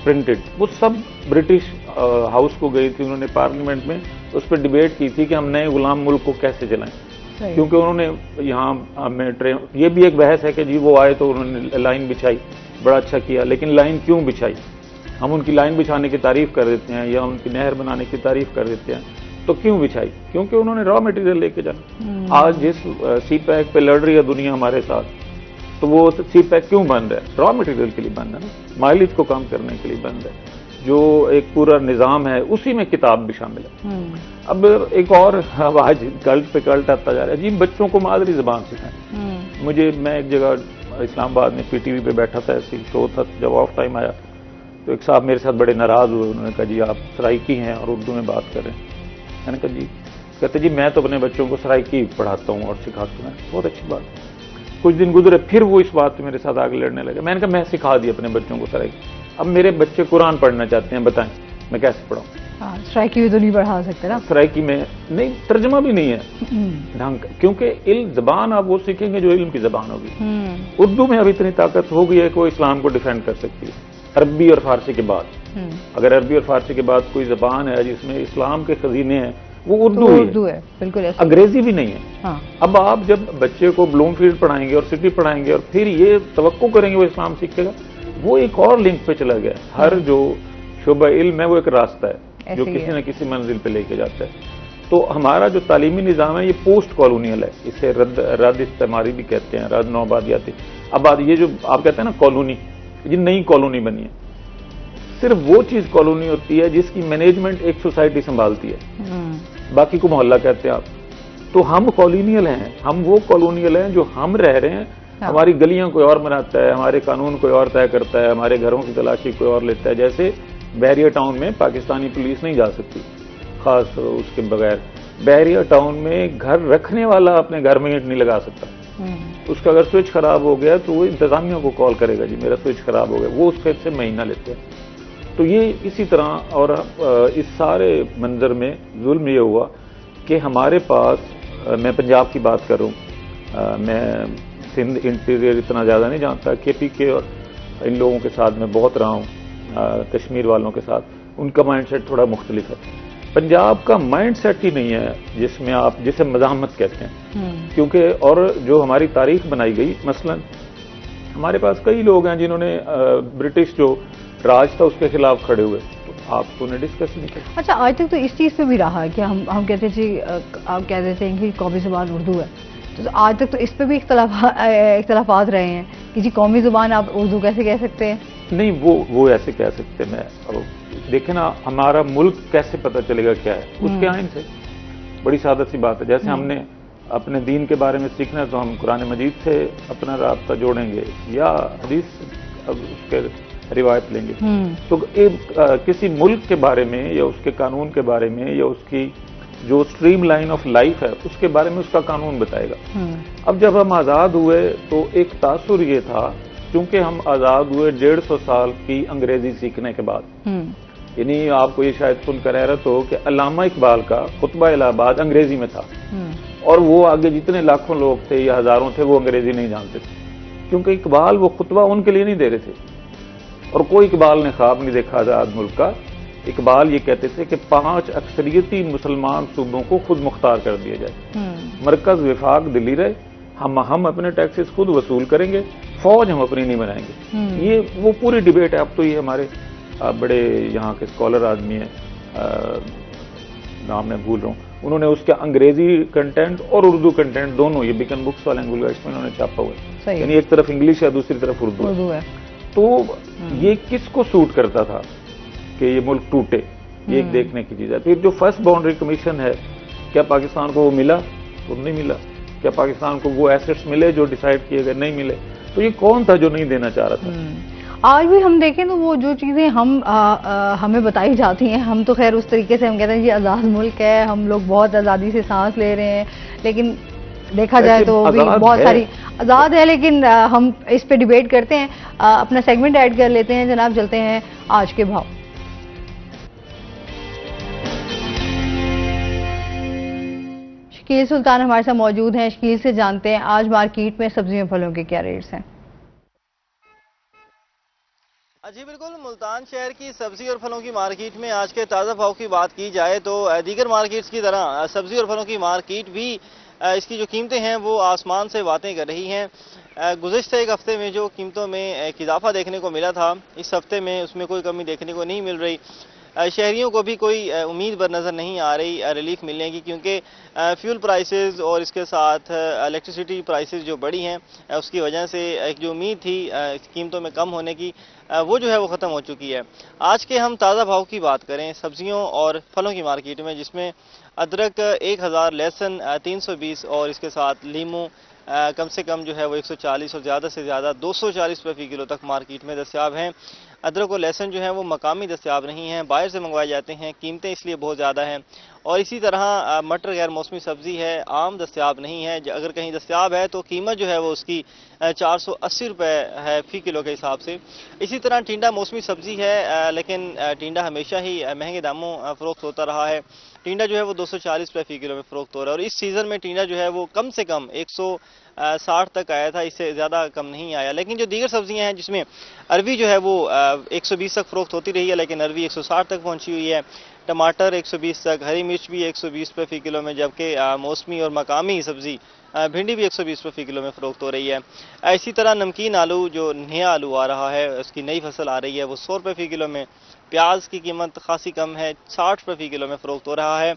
प्रिंटेड। वो सब ब्रिटिश हाउस को गई थी, उन्होंने पार्लियामेंट में उस पर डिबेट की थी कि हम नए गुलाम मुल्क को कैसे चलाएं, क्योंकि उन्होंने यहाँ में ट्रेन, ये भी एक बहस है कि जी वो आए तो उन्होंने लाइन बिछाई, बड़ा अच्छा किया, लेकिन लाइन क्यों बिछाई? हम उनकी लाइन बिछाने की तारीफ कर देते हैं या उनकी नहर बनाने की तारीफ कर देते हैं, तो क्यों बिछाई? क्योंकि उन्होंने रॉ मटेरियल लेके जाना। आज जिस सी पैक पे लड़ रही है दुनिया हमारे साथ, तो वो सी पैक क्यों बंद है? रॉ मटेरियल के लिए बंद है ना, माइलेज को कम करने के लिए बंद है। जो एक पूरा निजाम है उसी में किताब भी शामिल है। अब एक और आज कल्ट पे कल्ट आता जा रहा है जी, बच्चों को मादरी जबान सिखाएं। मैं एक जगह इस्लामाबाद में पीटीवी पे बैठा था, ऐसी शो था, जब ऑफ टाइम आया तो एक साहब मेरे साथ बड़े नाराज हुए। उन्होंने कहा जी आप सराइकी हैं और उर्दू में बात कर रहे हैं। मैंने कहा जी, कहते जी मैं तो अपने बच्चों को सराइकी पढ़ाता हूँ और सिखाता हूँ। बहुत अच्छी बात। कुछ दिन गुजरे, फिर वो इस बात पे मेरे साथ आगे लड़ने लगे। मैंने कहा मैं सिखा दी अपने बच्चों को सराइकी, अब मेरे बच्चे कुरान पढ़ना चाहते हैं, बताएं मैं कैसे पढ़ाऊं? सराइकी भी तो नहीं पढ़ा सकते ना, सराइकी में नहीं, तर्जमा भी नहीं है ढंग का, क्योंकि इल्म जबान आप वो सीखेंगे जो इल्म की जबान होगी। उर्दू में अब इतनी ताकत हो गई है कि वो इस्लाम को डिफेंड कर सकती है अरबी और फारसी के बाद। अगर अरबी और फारसी के बाद कोई जबान है जिसमें इस्लाम के खजीने हैं, वो उर्दू है। बिल्कुल, अंग्रेजी भी नहीं है। हाँ। अब आप जब बच्चे को ब्लूमफील्ड पढ़ाएंगे और सिटी पढ़ाएंगे और फिर ये तवक्को करेंगे वो इस्लाम सीखेगा, वो एक और लिंक पे चला गया। हर जो शुबा इल्म है वो एक रास्ता है जो किसी न किसी मंजिल पे लेके जाता है। तो हमारा जो तालीमी निज़ाम है ये पोस्ट कॉलोनियल है, इसे रद्द इस्तेमारी भी कहते हैं, रद्द नौबादियाती। अब ये जो आप कहते हैं ना कॉलोनी, ये नई कॉलोनी बनी है। सिर्फ वो चीज कॉलोनी होती है जिसकी मैनेजमेंट एक सोसाइटी संभालती है, बाकी को मोहल्ला कहते हैं आप। तो हम कॉलोनियल हैं, हम वो कॉलोनियल हैं जो हम रह रहे हैं। हाँ। हमारी गलियां कोई और बनाता है, हमारे कानून कोई और तय करता है, हमारे घरों की तलाशी कोई और लेता है। जैसे बहरिया टाउन में पाकिस्तानी पुलिस नहीं जा सकती खास उसके बगैर। बहरिया टाउन में घर रखने वाला अपने घर में ईंट नहीं लगा सकता। उसका अगर स्विच खराब हो गया तो वो इंतजामिया को कॉल करेगा, जी मेरा स्विच खराब हो गया, वो उसके से महीना लेते हैं। तो ये इसी तरह, और इस सारे मंजर में जुल्म ये हुआ कि हमारे पास, मैं पंजाब की बात कर रहा हूँ, मैं सिंध इंटीरियर इतना ज़्यादा नहीं जानता, KPK और इन लोगों के साथ मैं बहुत रहा हूँ, कश्मीर वालों के साथ, उनका माइंडसेट थोड़ा मुख्तलिफ है। पंजाब का माइंडसेट ही नहीं है जिसमें आप, जिसे मज़ाहमत कहते हैं, क्योंकि और जो हमारी तारीख बनाई गई, मसलन हमारे पास कई लोग हैं जिन्होंने ब्रिटिश जो राज था उसके खिलाफ खड़े हुए, तो आप तो उन्हें डिस्कस नहीं करते। अच्छा, आज तक तो इस चीज़ पे भी रहा है कि हम कहते थे, आप कह देते हैं कि कौमी ज़ुबान उर्दू है, तो आज तक तो इस पे भी इख्तलाफात रहे हैं कि जी कौमी ज़ुबान आप उर्दू कैसे कह सकते हैं? नहीं, वो ऐसे कह सकते हैं। मैं देखें ना, हमारा मुल्क कैसे पता चलेगा क्या है? उसके आइन से। बड़ी सादा सी बात है। जैसे हमने अपने दीन के बारे में सीखना है तो हम कुरान मजीद से अपना राब्ता जोड़ेंगे या हदीस उसके रिवायत लेंगे। तो किसी मुल्क के बारे में या उसके कानून के बारे में या उसकी जो स्ट्रीम लाइन ऑफ लाइफ है उसके बारे में उसका कानून बताएगा। अब जब हम आज़ाद हुए तो एक तासुर ये था, क्योंकि हम आज़ाद हुए 150 साल की अंग्रेजी सीखने के बाद। यानी आपको ये शायद सुनकर हैरत हो कि अल्लामा इकबाल का खुतबा इलाहाबाद अंग्रेजी में था, और वो आगे जितने लाखों लोग थे या हजारों थे वो अंग्रेजी नहीं जानते थे, क्योंकि इकबाल वो खुतबा उनके लिए नहीं दे रहे थे। और कोई इकबाल ने ख्वाब नहीं देखा आज़ाद मुल्क का। इकबाल ये कहते थे कि 5 अक्सरियती मुसलमान सूबों को खुद मुख्तार कर दिया जाए, मरकज विफाक दिल्ली रहे, हम अपने टैक्सेस खुद वसूल करेंगे, फौज हम अपनी नहीं बनाएंगे। ये वो पूरी डिबेट है। अब तो ये हमारे बड़े यहाँ के स्कॉलर आदमी हैं, नाम मैं भूल रहा हूँ, उन्होंने उसका अंग्रेजी कंटेंट और उर्दू कंटेंट दोनों, ये बिकन बुक्स वाले गुलगश्त में उन्होंने छापा हुआ है, यानी एक तरफ इंग्लिश है दूसरी तरफ उर्दू है। तो ये किसको सूट करता था कि ये मुल्क टूटे, ये एक देखने की चीज है। फिर जो फर्स्ट बाउंड्री कमीशन है, क्या पाकिस्तान को वो मिला? तो नहीं मिला। क्या पाकिस्तान को वो एसेट्स मिले जो डिसाइड किए गए? नहीं मिले। तो ये कौन था जो नहीं देना चाह रहा था? आज भी हम देखें तो वो जो चीज़ें हमें बताई जाती हैं, हम तो खैर उस तरीके से हम कहते हैं जी आज़ाद मुल्क है, हम लोग बहुत आज़ादी से सांस ले रहे हैं, लेकिन देखा जाए तो भी बहुत सारी आज़ाद है, लेकिन हम इस पे डिबेट करते हैं। अपना सेगमेंट ऐड कर लेते हैं जनाब, चलते हैं आज के भाव। शकील सुल्तान हमारे साथ मौजूद हैं। शकील से जानते हैं आज मार्केट में सब्जियों फलों के क्या रेट्स हैं। जी बिल्कुल, मुल्तान शहर की सब्जी और फलों की मार्केट में आज के ताज़ा भाव की बात की जाए तो दीगर मार्केट्स की तरह सब्जी और फलों की मार्केट भी इसकी जो कीमतें हैं वो आसमान से बातें कर रही हैं। गुज़िश्ता एक हफ्ते में जो कीमतों में एक इजाफा देखने को मिला था, इस हफ्ते में उसमें कोई कमी देखने को नहीं मिल रही। शहरियों को भी कोई उम्मीद बर नज़र नहीं आ रही रिलीफ मिलने की, क्योंकि फ्यूल प्राइसेस और इसके साथ इलेक्ट्रिसिटी प्राइसेस जो बढ़ी हैं उसकी वजह से एक जो उम्मीद थी कीमतों में कम होने की वो जो है वो ख़त्म हो चुकी है। आज के हम ताज़ा भाव की बात करें सब्जियों और फलों की मार्केट में, जिसमें अदरक 1000, लहसुन 320 और इसके साथ लीमू कम से कम जो है वो 140 और ज़्यादा से ज़्यादा 240 रुपये फ़ी किलो तक मार्केट में दस्तयाब हैं। अदरक और लहसुन जो है वो मकामी दस्तयाब नहीं हैं, बाहर से मंगवाए जाते हैं, कीमतें इसलिए बहुत ज़्यादा हैं। और इसी तरह मटर गैर मौसमी सब्ज़ी है, आम दस्तयाब नहीं है, अगर कहीं दस्तयाब है तो कीमत जो है वो उसकी 480 रुपये है फ़ी किलो के हिसाब से। इसी तरह टिंडा मौसमी सब्ज़ी है, लेकिन टिंडा हमेशा ही महंगे दामों फ़रोख्त होता रहा है। टिंडा जो है वो 240 रुपये फ़ी किलो में फ़रोख्त हो रहा है और इस सीज़न में टिंडा जो है वो कम से कम 160 तक आया था, इससे ज़्यादा कम नहीं आया। लेकिन जो दीगर सब्जियां हैं जिसमें अरवी जो है वो 120 तक फ़रोख्त होती रही है, लेकिन अरवी 160 तक पहुंची हुई है। टमाटर 120 तक, हरी मिर्च भी 120 रुपये फ़ी किलो में, जबकि मौसमी और मकामी सब्ज़ी भिंडी भी 120 रुपये फ़ी किलो में फ़रोख्त हो रही है। इसी तरह नमकीन आलू जो नया आलू आ रहा है, उसकी नई फसल आ रही है, वो 100 रुपये फ़ी किलो में। प्याज की कीमत खासी कम है, 60 रुपये फ़ी किलो में फ़रोख्त हो रहा है।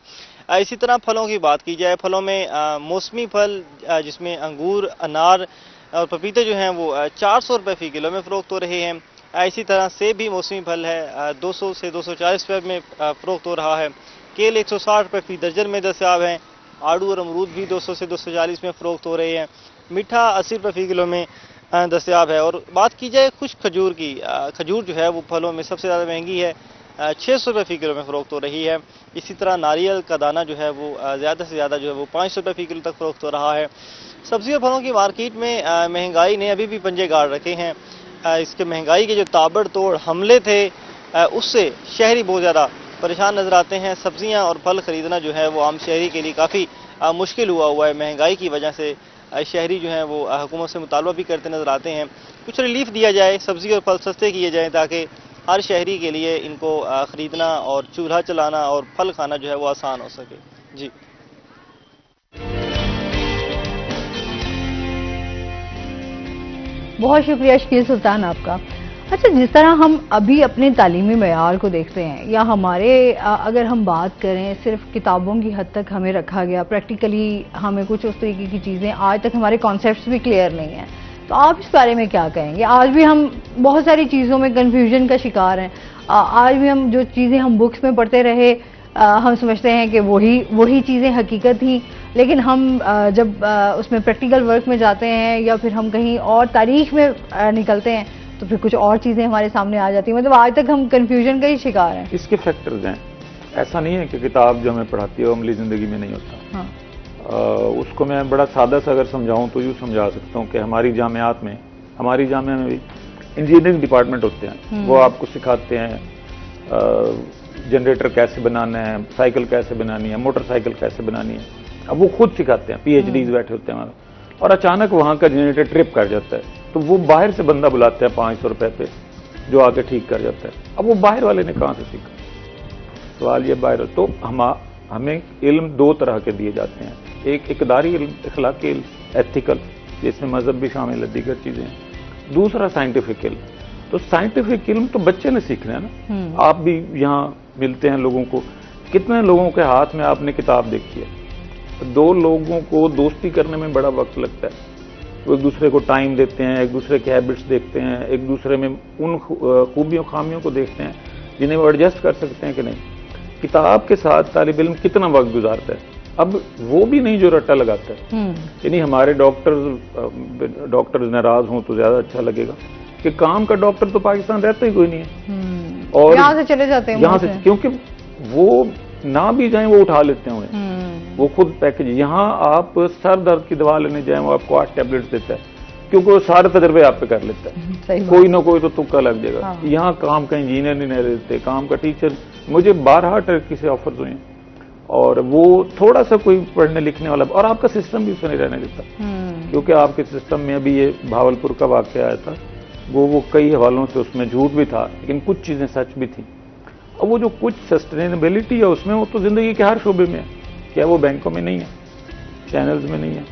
इसी तरह फलों की बात की जाए, फलों में मौसमी फल जिसमें अंगूर, अनार और पपीते जो हैं वो 400 रुपये फ़ी किलो में फ़रोख्त हो रहे हैं। इसी तरह सेब भी मौसमी फल है, 200 से 240 रुपये में फ़रोख्त हो रहा है। केले 160 रुपये फ़ी दर्जन में दस्तयाब हैं। आड़ू और अमरूद भी 200 से 240 में फ़रोख्त हो रहे हैं। मीठा 80 रुपये फ़ी किलो में दस्तयाब है। और बात की जाए खुश्क खजूर की, खजूर जो है वो फलों में सबसे ज़्यादा महंगी है, 600 रुपये फ़ी किलो में फ़रोख्त हो रही है। इसी तरह नारियल का दाना जो है वो ज़्यादा से ज़्यादा जो है वो 500 रुपये फ़ी किलो तक फ़रोख्त हो रहा है। सब्ज़ी और फलों की मार्केट में महंगाई ने अभी भी पंजे गाड़ रखे हैं। इसके महंगाई के जो ताबड़तोड़ हमले थे उससे शहरी बहुत ज़्यादा परेशान नज़र आते हैं। सब्ज़ियाँ और फल ख़रीदना जो है वो आम शहरी के लिए काफ़ी मुश्किल हुआ है। महंगाई की वजह से शहरी जो हैं वो हुकूमत से मुतालबा भी करते नज़र आते हैं, कुछ रिलीफ दिया जाए, सब्ज़ी और फल सस्ते किए जाएँ ताकि हर शहरी के लिए इनको ख़रीदना और चूल्हा चलाना और फल खाना जो है वो आसान हो सके। जी बहुत शुक्रिया शकील सुल्तान आपका। अच्छा, जिस तरह हम अभी अपने तालीमी मेयार को देखते हैं, या हमारे अगर हम बात करें सिर्फ किताबों की हद तक हमें रखा गया, प्रैक्टिकली हमें कुछ उस तरीके की चीज़ें आज तक हमारे कॉन्सेप्ट्स भी क्लियर नहीं हैं, तो आप इस बारे में क्या कहेंगे? आज भी हम बहुत सारी चीज़ों में कन्फ्यूजन का शिकार हैं। आज भी हम जो चीज़ें हम बुक्स में पढ़ते रहे हम समझते हैं कि वही चीज़ें हकीकत थी, लेकिन हम जब उसमें प्रैक्टिकल वर्क में जाते हैं या फिर हम कहीं और तारीख में निकलते हैं तो फिर कुछ और चीज़ें हमारे सामने आ जाती हैं। मतलब आज तक हम कन्फ्यूजन का ही शिकार हैं। इसके फैक्टर्स हैं, ऐसा नहीं है कि किताब जो हमें पढ़ाती है वो अमली ज़िंदगी में नहीं होता। हाँ। उसको मैं बड़ा सादा सा अगर समझाऊं तो यूँ समझा सकता हूँ कि हमारी जामियात में, हमारी जामिया में भी इंजीनियरिंग डिपार्टमेंट होते हैं, वो आपको सिखाते हैं जनरेटर कैसे बनाना है, साइकिल कैसे बनानी है, मोटरसाइकिल कैसे बनानी है। अब वो खुद सिखाते हैं, PhDs बैठे होते हैं वहाँ, और अचानक वहाँ का जनरेटर ट्रिप कर जाता है तो वो बाहर से बंदा बुलाते हैं 500 रुपये पे, जो आके ठीक कर जाता है। अब वो बाहर वाले ने कहाँ से सीखा? सवाल ये बाहर। तो हमें इल्म दो तरह के दिए जाते हैं, एक इकदारी इल्म, इखलाकी इल्म, एथिकल, जिसमें मजहब भी शामिल है, दीगर चीज़ें। दूसरा साइंटिफिक इल्म। तो साइंटिफिक इल्म तो बच्चे ने सीखना है ना। आप भी यहाँ मिलते हैं लोगों को, कितने लोगों के हाथ में आपने किताब देखी है? दो लोगों को दोस्ती करने में बड़ा वक्त लगता है, वो एक दूसरे को टाइम देते हैं, एक दूसरे के हैबिट्स देखते हैं, एक दूसरे में उन खूबियों खामियों को देखते हैं जिन्हें वो एडजस्ट कर सकते हैं कि नहीं। किताब के साथ तालिब इल्म कितना वक्त गुजारता है, अब वो भी नहीं जो रट्टा लगाता है। यानी हमारे डॉक्टर्स नाराज हों तो ज्यादा अच्छा लगेगा कि काम का डॉक्टर तो पाकिस्तान रहता ही कोई नहीं है, और यहाँ से चले जाते हैं, यहाँ से, क्योंकि वो ना भी जाएं वो उठा लेते हैं उन्हें, वो खुद पैकेज। यहाँ आप सर दर्द की दवा लेने जाएं वो आपको 8 टैबलेट्स देता है, क्योंकि वो सारे तजर्बे आप पे कर लेता है, कोई ना कोई तो तुक्का लग जाएगा। हाँ। यहाँ काम का इंजीनियर नहीं देते, काम का टीचर। मुझे 12 टर्की से ऑफर्स हुए और वो थोड़ा सा कोई पढ़ने लिखने वाला, और आपका सिस्टम भी उसमें नहीं रहने देता, क्योंकि आपके सिस्टम में अभी ये भावलपुर का वाकया आया था, वो कई हवालों से उसमें झूठ भी था, लेकिन कुछ चीजें सच भी थी। और वो जो कुछ सस्टेनेबिलिटी है उसमें, वो तो जिंदगी के हर शोबे में है। क्या वो बैंकों में नहीं है, चैनल्स में नहीं है,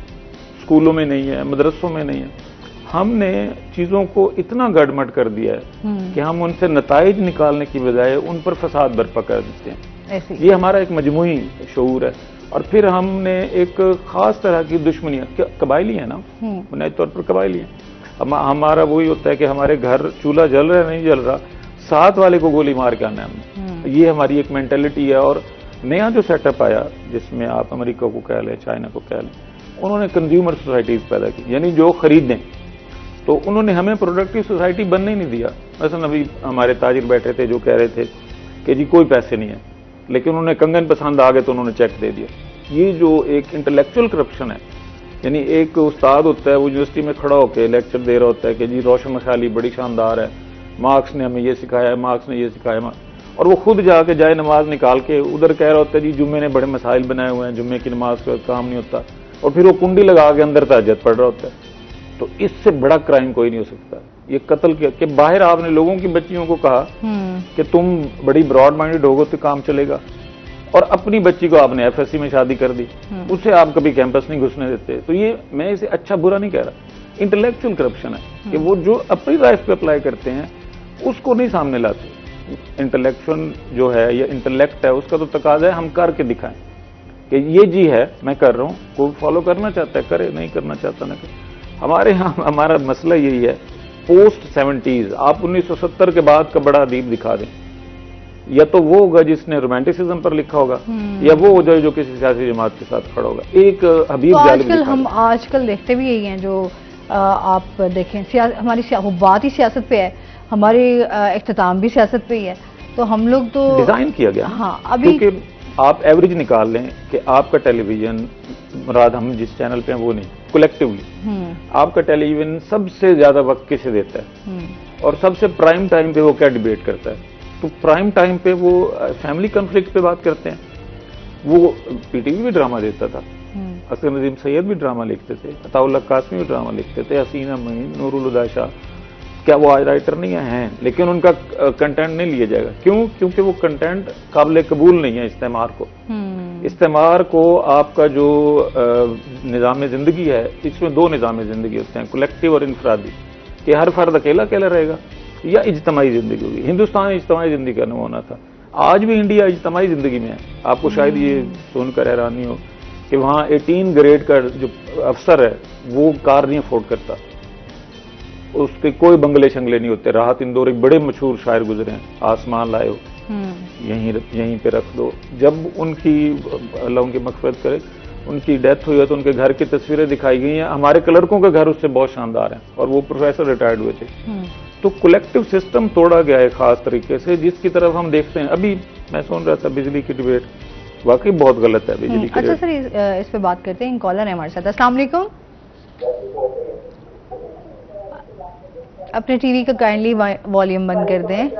स्कूलों में नहीं है, मदरसों में नहीं है। हमने चीजों को इतना गड़मड़ कर दिया है कि हम उनसे नताइज निकालने की बजाय उन पर फसाद बर्पा कर देते हैं। ये हमारा एक मजमूई शऊर है। और फिर हमने एक खास तरह की दुश्मनियां, कबायली है ना, बुनियादी तौर पर कबायली है। हमारा वही होता है कि हमारे घर चूल्हा जल रहा है नहीं जल रहा, साथ वाले को गोली मार के आना है हमने। ये हमारी एक मेंटेलिटी है। और नया जो सेटअप आया, जिसमें आप अमेरिका को कह लें, चाइना को कह लें, उन्होंने कंज्यूमर सोसाइटीज पैदा की, यानी जो खरीदें। तो उन्होंने हमें प्रोडक्टिव सोसाइटी बनने ही नहीं दिया। मसलन अभी हमारे ताजिर बैठे थे जो कह रहे थे कि जी कोई पैसे नहीं है, लेकिन उन्हें कंगन पसंद आ गए तो उन्होंने चेक दे दिया। ये जो एक इंटेलेक्चुअल करप्शन है, यानी एक उस्ताद होता है, वो यूनिवर्सिटी में खड़ा होकर लेक्चर दे रहा होता है कि जी रोशन ख्याली बड़ी शानदार है, मार्क्स ने हमें ये सिखाया है, मार्क्स ने ये सिखाया, और वो खुद जाके जाए नमाज निकाल के उधर कह रहा होता है जी जुम्मे ने बड़े मसाइल बनाए हुए हैं, जुम्मे की नमाज का काम नहीं होता, और फिर वो कुंडी लगा के अंदर तहज्जुद पढ़ रहा होता है। तो इससे बड़ा क्राइम कोई नहीं हो सकता। ये कत्ल किया कि बाहर आपने लोगों की बच्चियों को कहा कि तुम बड़ी ब्रॉड माइंडेड होगो तो काम चलेगा, और अपनी बच्ची को आपने एफएससी में शादी कर दी, उसे आप कभी कैंपस नहीं घुसने देते। तो ये मैं इसे अच्छा बुरा नहीं कह रहा, इंटेलेक्चुअल करप्शन है कि वो जो अपनी लाइफ पे अप्लाई करते हैं उसको नहीं सामने लाते। इंटेलेक्चुअल जो है या इंटेलेक्ट है, उसका तो तकाजा है हम करके दिखाएं कि ये जी है, मैं कर रहा हूं, कोई फॉलो करना चाहता है करे, नहीं करना चाहता ना करे। हमारे यहाँ हमारा मसला यही है, पोस्ट 70s आप 1970 के बाद का बड़ा अदीब दिखा दें, या तो वो होगा जिसने रोमांटिसिज्म पर लिखा होगा, या वो हो जाए जो किसी सियासी जमात के साथ खड़ा होगा। एक हबीब तो जालिब आजकल हम आजकल देखते भी यही हैं, जो आप देखें हमारी बात ही सियासत पे है, हमारी इख्तिताम भी सियासत पे ही है। तो हम लोग तो डिजाइन किया गया, हाँ अभी क्योंकि आप एवरेज निकाल लें कि आपका टेलीविजन, मुराद हम जिस चैनल पे हैं वो नहीं, कलेक्टिवली आपका टेलीविजन सबसे ज्यादा वक्त किसे देता है, और सबसे प्राइम टाइम पे वो क्या डिबेट करता है। तो प्राइम टाइम पे वो फैमिली कॉन्फ्लिक्ट पे बात करते हैं। वो पीटीवी भी ड्रामा देता था, असगर नजीम सैयद भी ड्रामा लिखते थे, अताउल्लाह कासमी भी ड्रामा लिखते थे, हसीना मईन, नूरुल हुदा शाह, क्या वो आज राइटर नहीं है, लेकिन उनका कंटेंट नहीं लिया जाएगा। क्यों? क्योंकि वो कंटेंट काबिल कबूल नहीं है इस्तेमार को। इस्तेमार को आपका जो निज़ाम ज़िंदगी है, इसमें दो निज़ाम ज़िंदगी होते हैं, कलेक्टिव और इनफरादी, कि हर फर्द अकेला अकेला रहेगा या इज्तमाही ज़िंदगी होगी। हिंदुस्तान इज्तमाही ज़िंदगी का नमूना था, आज भी इंडिया इज्तमाही ज़िंदगी में है। आपको शायद ये सुनकर हैरानी हो कि वहाँ 18 ग्रेड का जो अफसर है वो कार नहीं अफोर्ड करता, उसके कोई बंगले शंगले नहीं होते। राहत इंदौर एक बड़े मशहूर शायर गुजरे हैं, आसमान लाए हो यहीं पे रख दो। जब उनकी, अल्लाह उनकी मग़फ़िरत करे, उनकी डेथ हुई है तो उनके घर की तस्वीरें दिखाई गई हैं। हमारे क्लर्कों के घर उससे बहुत शानदार हैं, और वो प्रोफेसर रिटायर्ड हुए थे। तो कलेक्टिव सिस्टम तोड़ा गया है खास तरीके से, जिसकी तरफ हम देखते हैं। अभी मैं सुन रहा था बिजली की डिबेट, वाकई बहुत गलत है बिजली की। अच्छा सर, इस पे बात करते हैं। कॉलर है हमारे साथ। अस्सलाम वालेकुम। अपने टीवी का काइंडली वॉल्यूम बंद कर दें।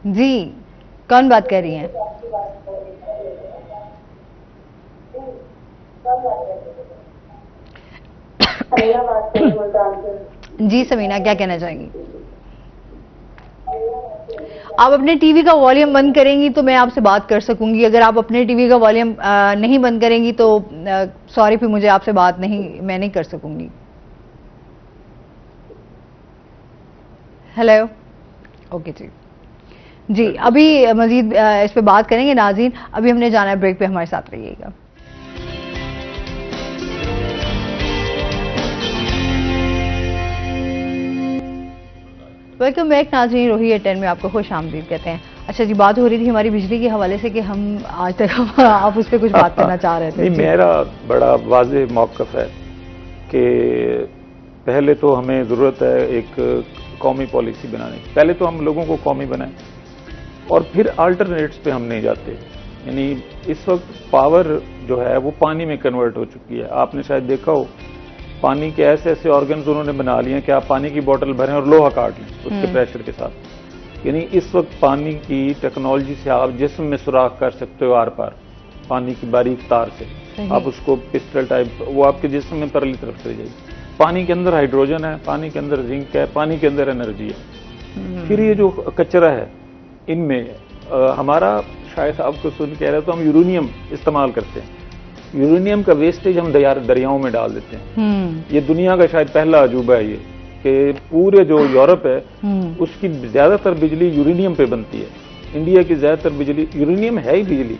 जी, कौन बात कर रही हैं? जी समीना, क्या कहना चाहेंगी? आप अपने टीवी का वॉल्यूम बंद करेंगी तो मैं आपसे बात कर सकूंगी। अगर आप अपने टीवी का वॉल्यूम नहीं बंद करेंगी तो सॉरी, फिर मुझे आपसे बात मैं नहीं कर सकूंगी। हेलो, ओके जी, अभी मजीद इस पे बात करेंगे नाज़रीन। अभी हमने जाना है ब्रेक पे, हमारे साथ रहिएगा। वेलकम बैक नाज़रीन, रोही एट 10 में आपको खुश आमदीद कहते हैं। अच्छा जी, बात हो रही थी हमारी बिजली के हवाले से कि हम आज तक आप उस पर कुछ बात करना चाह रहे थे। नहीं, मेरा बड़ा वाज़ेह मौक़िफ़ है कि पहले तो हमें ज़रूरत है एक कौमी पॉलिसी बनाने की। पहले तो हम लोगों को कौमी बनाएं, और फिर अल्टरनेट्स पे हम नहीं जाते। यानी इस वक्त पावर जो है वो पानी में कन्वर्ट हो चुकी है। आपने शायद देखा हो, पानी के ऐसे ऐसे ऑर्गन्स उन्होंने बना लिए हैं कि आप पानी की बोतल भरें और लोहा काट लें उसके प्रेशर के साथ। यानी इस वक्त पानी की टेक्नोलॉजी से आप जिस्म में सुराख कर सकते हो आर पार। पानी की बारीक तार से, आप उसको पिस्टल टाइप, वो आपके जिस्म में परली तरफ चली जाएगी। पानी के अंदर हाइड्रोजन है, पानी के अंदर जिंक है, पानी के अंदर एनर्जी है। फिर ये जो कचरा है इनमें हमारा, शायद आपको सुन कह रहे तो हम यूरेनियम इस्तेमाल करते हैं। यूरेनियम का वेस्टेज हम दरियाओं में डाल देते हैं। ये दुनिया का शायद पहला अजूबा है ये, कि पूरे जो यूरोप है उसकी ज्यादातर बिजली यूरेनियम पे बनती है। इंडिया की ज्यादातर बिजली, यूरेनियम है ही बिजली।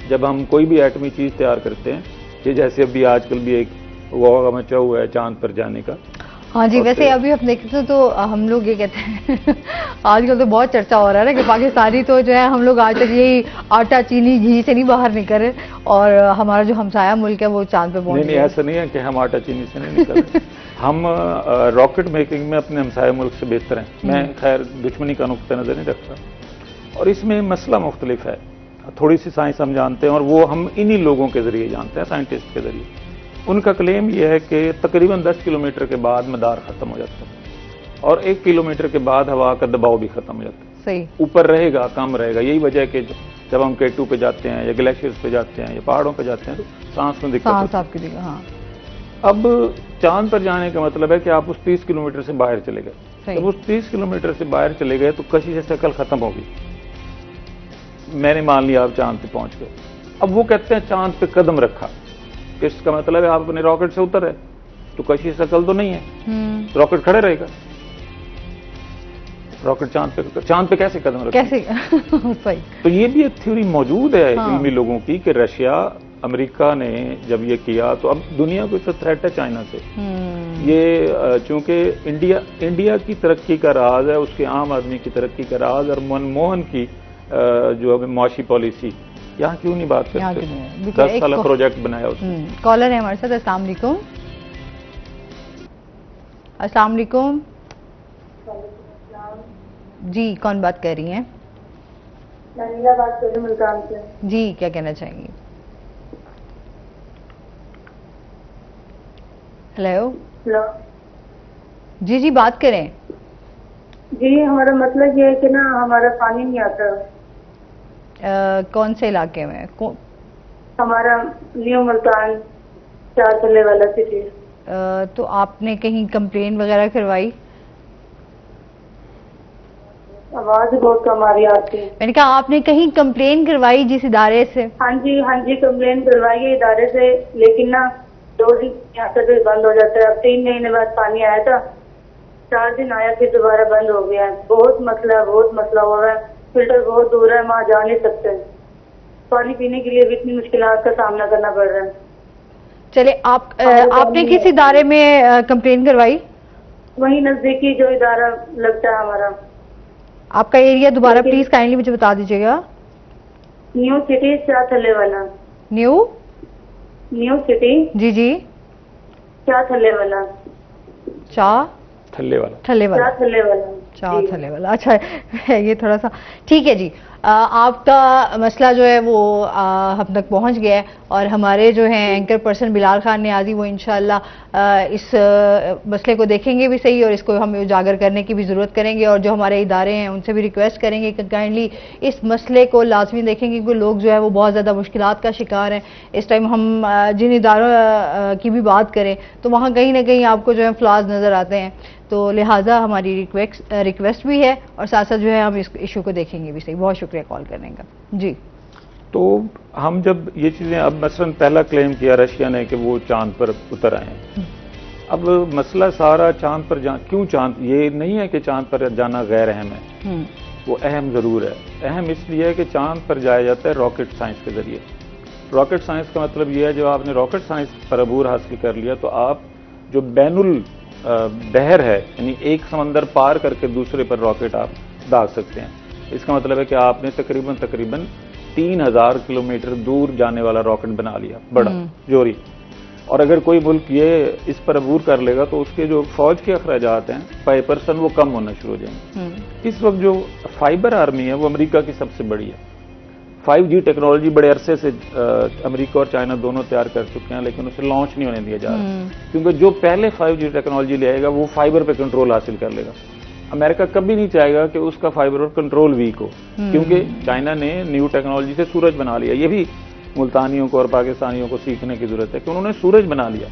जब हम कोई भी एटमी चीज तैयार करते हैं, ये जैसे अभी आजकल भी एक वो मचा हुआ है चांद पर जाने का। हाँ जी, वैसे अभी हम देखते तो हम लोग ये कहते हैं आजकल तो बहुत चर्चा हो रहा है ना कि पाकिस्तानी तो जो है हम लोग आज तक यही आटा चीनी घी से नहीं बाहर निकल रहे, और हमारा जो हमसाया मुल्क है वो चांद पे पहुंच गया। नहीं, ऐसा नहीं है कि हम आटा चीनी से नहीं निकल रहे। हम रॉकेट मेकिंग में अपने हमसाया मुल्क से बेहतर हैं। मैं खैर दुश्मनी का नुक्ता नजर नहीं रखता, और इसमें मसला मुख्तलिफ है। थोड़ी सी साइंस हम जानते हैं, और वो हम इन्हीं लोगों के जरिए जानते हैं, साइंटिस्ट के जरिए। उनका क्लेम यह है कि तकरीबन 10 किलोमीटर के बाद मदार खत्म हो जाता है, और 1 किलोमीटर के बाद हवा का दबाव भी खत्म हो जाता है। सही, ऊपर रहेगा, कम रहेगा। यही वजह है कि जब हम K2 पे जाते हैं या ग्लेशियर्स पे जाते हैं या पहाड़ों पे जाते हैं तो सांस में दिक्कत होती है। हाँ। अब चांद पर जाने का मतलब है कि आप उस 30 किलोमीटर से बाहर चले गए। जब उस 30 किलोमीटर से बाहर चले गए तो कशिश शक्ल खत्म होगी। मैंने मान लिया आप चांद पे पहुंच गए। अब वो कहते हैं चांद पे कदम रखा, इसका मतलब है आप अपने रॉकेट से उतर है तो कशिश शक्ल तो नहीं है, रॉकेट खड़े रहेगा। रॉकेट चांद पे कैसे कदम रखे, कैसे सही। तो ये भी एक थ्योरी मौजूद है इल्मी लोगों की कि रशिया अमेरिका ने जब ये किया तो अब दुनिया को तो थ्रेट है चाइना से। ये चूंकि इंडिया की तरक्की का राज है, उसके आम आदमी की तरक्की का राज, और मनमोहन की जो माशी पॉलिसी, यहाँ क्यों नहीं बात करते? 10 साल प्रोजेक्ट बनाया उसने। कॉलर है हमारे साथ। अस्सलाम वालेकुम। अस्सलाम वालेकुम जी, कौन बात कर रही हैं? ननीला बात कर रही हूँ मुल्तान से। जी, क्या कहना चाहेंगी? हेलो। हेलो जी जी, बात करें। जी, हमारा मतलब ये है कि ना हमारा पानी नहीं आता। कौन से इलाके में? हमारा न्यू मुल्तान 4 तल्ले वाला सिटी। तो आपने कहीं कंप्लेन वगैरह करवाई? आवाज बहुत कम आ रही है आपकी। मैंने कहा आपने कहीं कंप्लेन करवाई जिस इदारे से? हाँ जी, कंप्लेन करवाई है इदारे से, लेकिन ना 2 दिन यहाँ से फिर बंद हो जाता है। अब 3 महीने बाद पानी आया था, 4 दिन आया, फिर दोबारा बंद हो गया। बहुत मसला हो रहा है। फिल्टर बहुत दूर है, वहाँ जा नहीं सकते। पानी पीने के लिए भी इतनी मुश्किलात का सामना करना पड़ रहा है। चले, आपने किस इदारे में कंप्लेन करवाई? वही नजदीकी जो इदारा लगता है हमारा। आपका एरिया दोबारा प्लीज काइंडली मुझे बता दीजिएगा। न्यू सिटी 4 तल्ले वाला। न्यू सिटी जी 4 थल्ले वाला। थल्ले वाला। चार थल्ले वाला। अच्छा, ये थोड़ा सा ठीक है जी। आपका मसला जो है वो हम तक पहुंच गया है, और हमारे जो हैं एंकर पर्सन बिलाल खान नियाजी वो इंशाल्लाह इस मसले को देखेंगे भी सही, और इसको हमें उजागर करने की भी ज़रूरत करेंगे, और जो हमारे इदारे हैं उनसे भी रिक्वेस्ट करेंगे कि काइंडली इस मसले को लाजमी देखेंगे, क्योंकि लोग जो है वो बहुत ज़्यादा मुश्किलात का शिकार हैं। इस टाइम हम जिन इदारों की भी बात करें तो वहाँ कहीं ना कहीं आपको जो है फ्लॉज नज़र आते हैं, तो लिहाजा हमारी रिक्वेस्ट भी है, और साथ साथ जो है हम इस इशू को देखेंगे भी सही। बहुत शुक्रिया कॉल करने का जी। तो हम जब ये चीज़ें, अब मसलन पहला क्लेम किया रशिया ने कि वो चांद पर उतर आए हैं। अब मसला सारा चांद पर क्यों चांद, ये नहीं है कि चांद पर जाना गैर अहम है, वो अहम ज़रूर है। अहम इसलिए है कि चांद पर जाया जाता है रॉकेट साइंस के ज़रिए। रॉकेट साइंस का मतलब ये है जब आपने रॉकेट साइंस पर अबूर हासिल कर लिया तो आप जो बैनुल बहर है, यानी एक समंदर पार करके दूसरे पर रॉकेट आप दाग सकते हैं। इसका मतलब है कि आपने तकरीबन 3000 किलोमीटर दूर जाने वाला रॉकेट बना लिया, बड़ा जोरी। और अगर कोई मुल्क ये इस पर अबूर कर लेगा तो उसके जो फौज के अखराजात हैं पर पर्सन वो कम होना शुरू हो जाएंगे। इस वक्त जो फाइबर आर्मी है वो अमेरिका की सबसे बड़ी है। 5G टेक्नोलॉजी बड़े अरसे से अमेरिका और चाइना दोनों तैयार कर चुके हैं, लेकिन उसे लॉन्च नहीं होने दिया जा रहा, क्योंकि जो पहले 5G टेक्नोलॉजी ले आएगा वो फाइबर पे कंट्रोल हासिल कर लेगा। अमेरिका कभी नहीं चाहेगा कि उसका फाइबर और कंट्रोल वीक हो, क्योंकि चाइना ने न्यू टेक्नोलॉजी से सूरज बना लिया। ये भी मुल्तानियों को और पाकिस्तानियों को सीखने की जरूरत है कि उन्होंने सूरज बना लिया,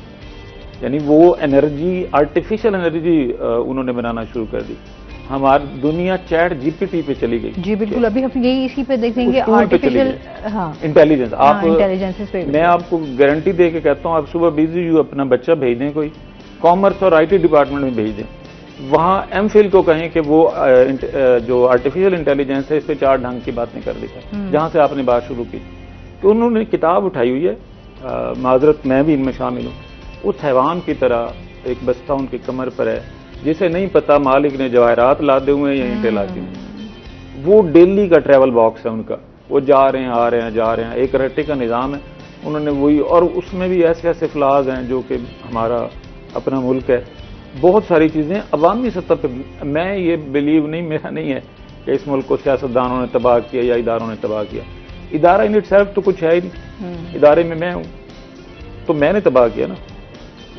यानी वो एनर्जी, आर्टिफिशियल एनर्जी उन्होंने बनाना शुरू कर दी। हमारी दुनिया चैट जीपीटी पे चली गई। जी बिल्कुल, अभी हम यही इसी पे देखेंगे, आर्टिफिशियल इंटेलिजेंस। आप इंटेलिजेंस पे मैं आपको गारंटी दे के कहता हूँ, आप सुबह बिजी यू अपना बच्चा भेज दें, कोई कॉमर्स और आईटी डिपार्टमेंट में भेज दें, वहां एमफिल को कहें कि वो जो आर्टिफिशियल इंटेलिजेंस है इस पे 4 ढंग की बातें कर दिखा, जहां से आपने बात शुरू की। तो उन्होंने किताब उठाई हुई है, माजरत मैं भी इनमें शामिल हूँ, उस हैवान की तरह एक बस्ता उनकी कमर पर है जिसे नहीं पता मालिक ने जवाहरात लादे हुए हैं या ईंटें लादी हुई। वो डेली का ट्रैवल बॉक्स है उनका, वो जा रहे हैं आ रहे हैं जा रहे हैं, एक रट्टे का निज़ाम है उन्होंने वही, और उसमें भी ऐसे ऐसे फ्लाज हैं जो कि हमारा अपना मुल्क है, बहुत सारी चीज़ें अवामी सतह पर। मैं ये बिलीव नहीं, मेरा नहीं है कि इस मुल्क को सियासतदानों ने तबाह किया या इदारों ने तबाह किया। इदारा इन इट सेल्फ तो कुछ है ही नहीं, इदारे में मैं हूँ तो मैंने तबाह किया ना,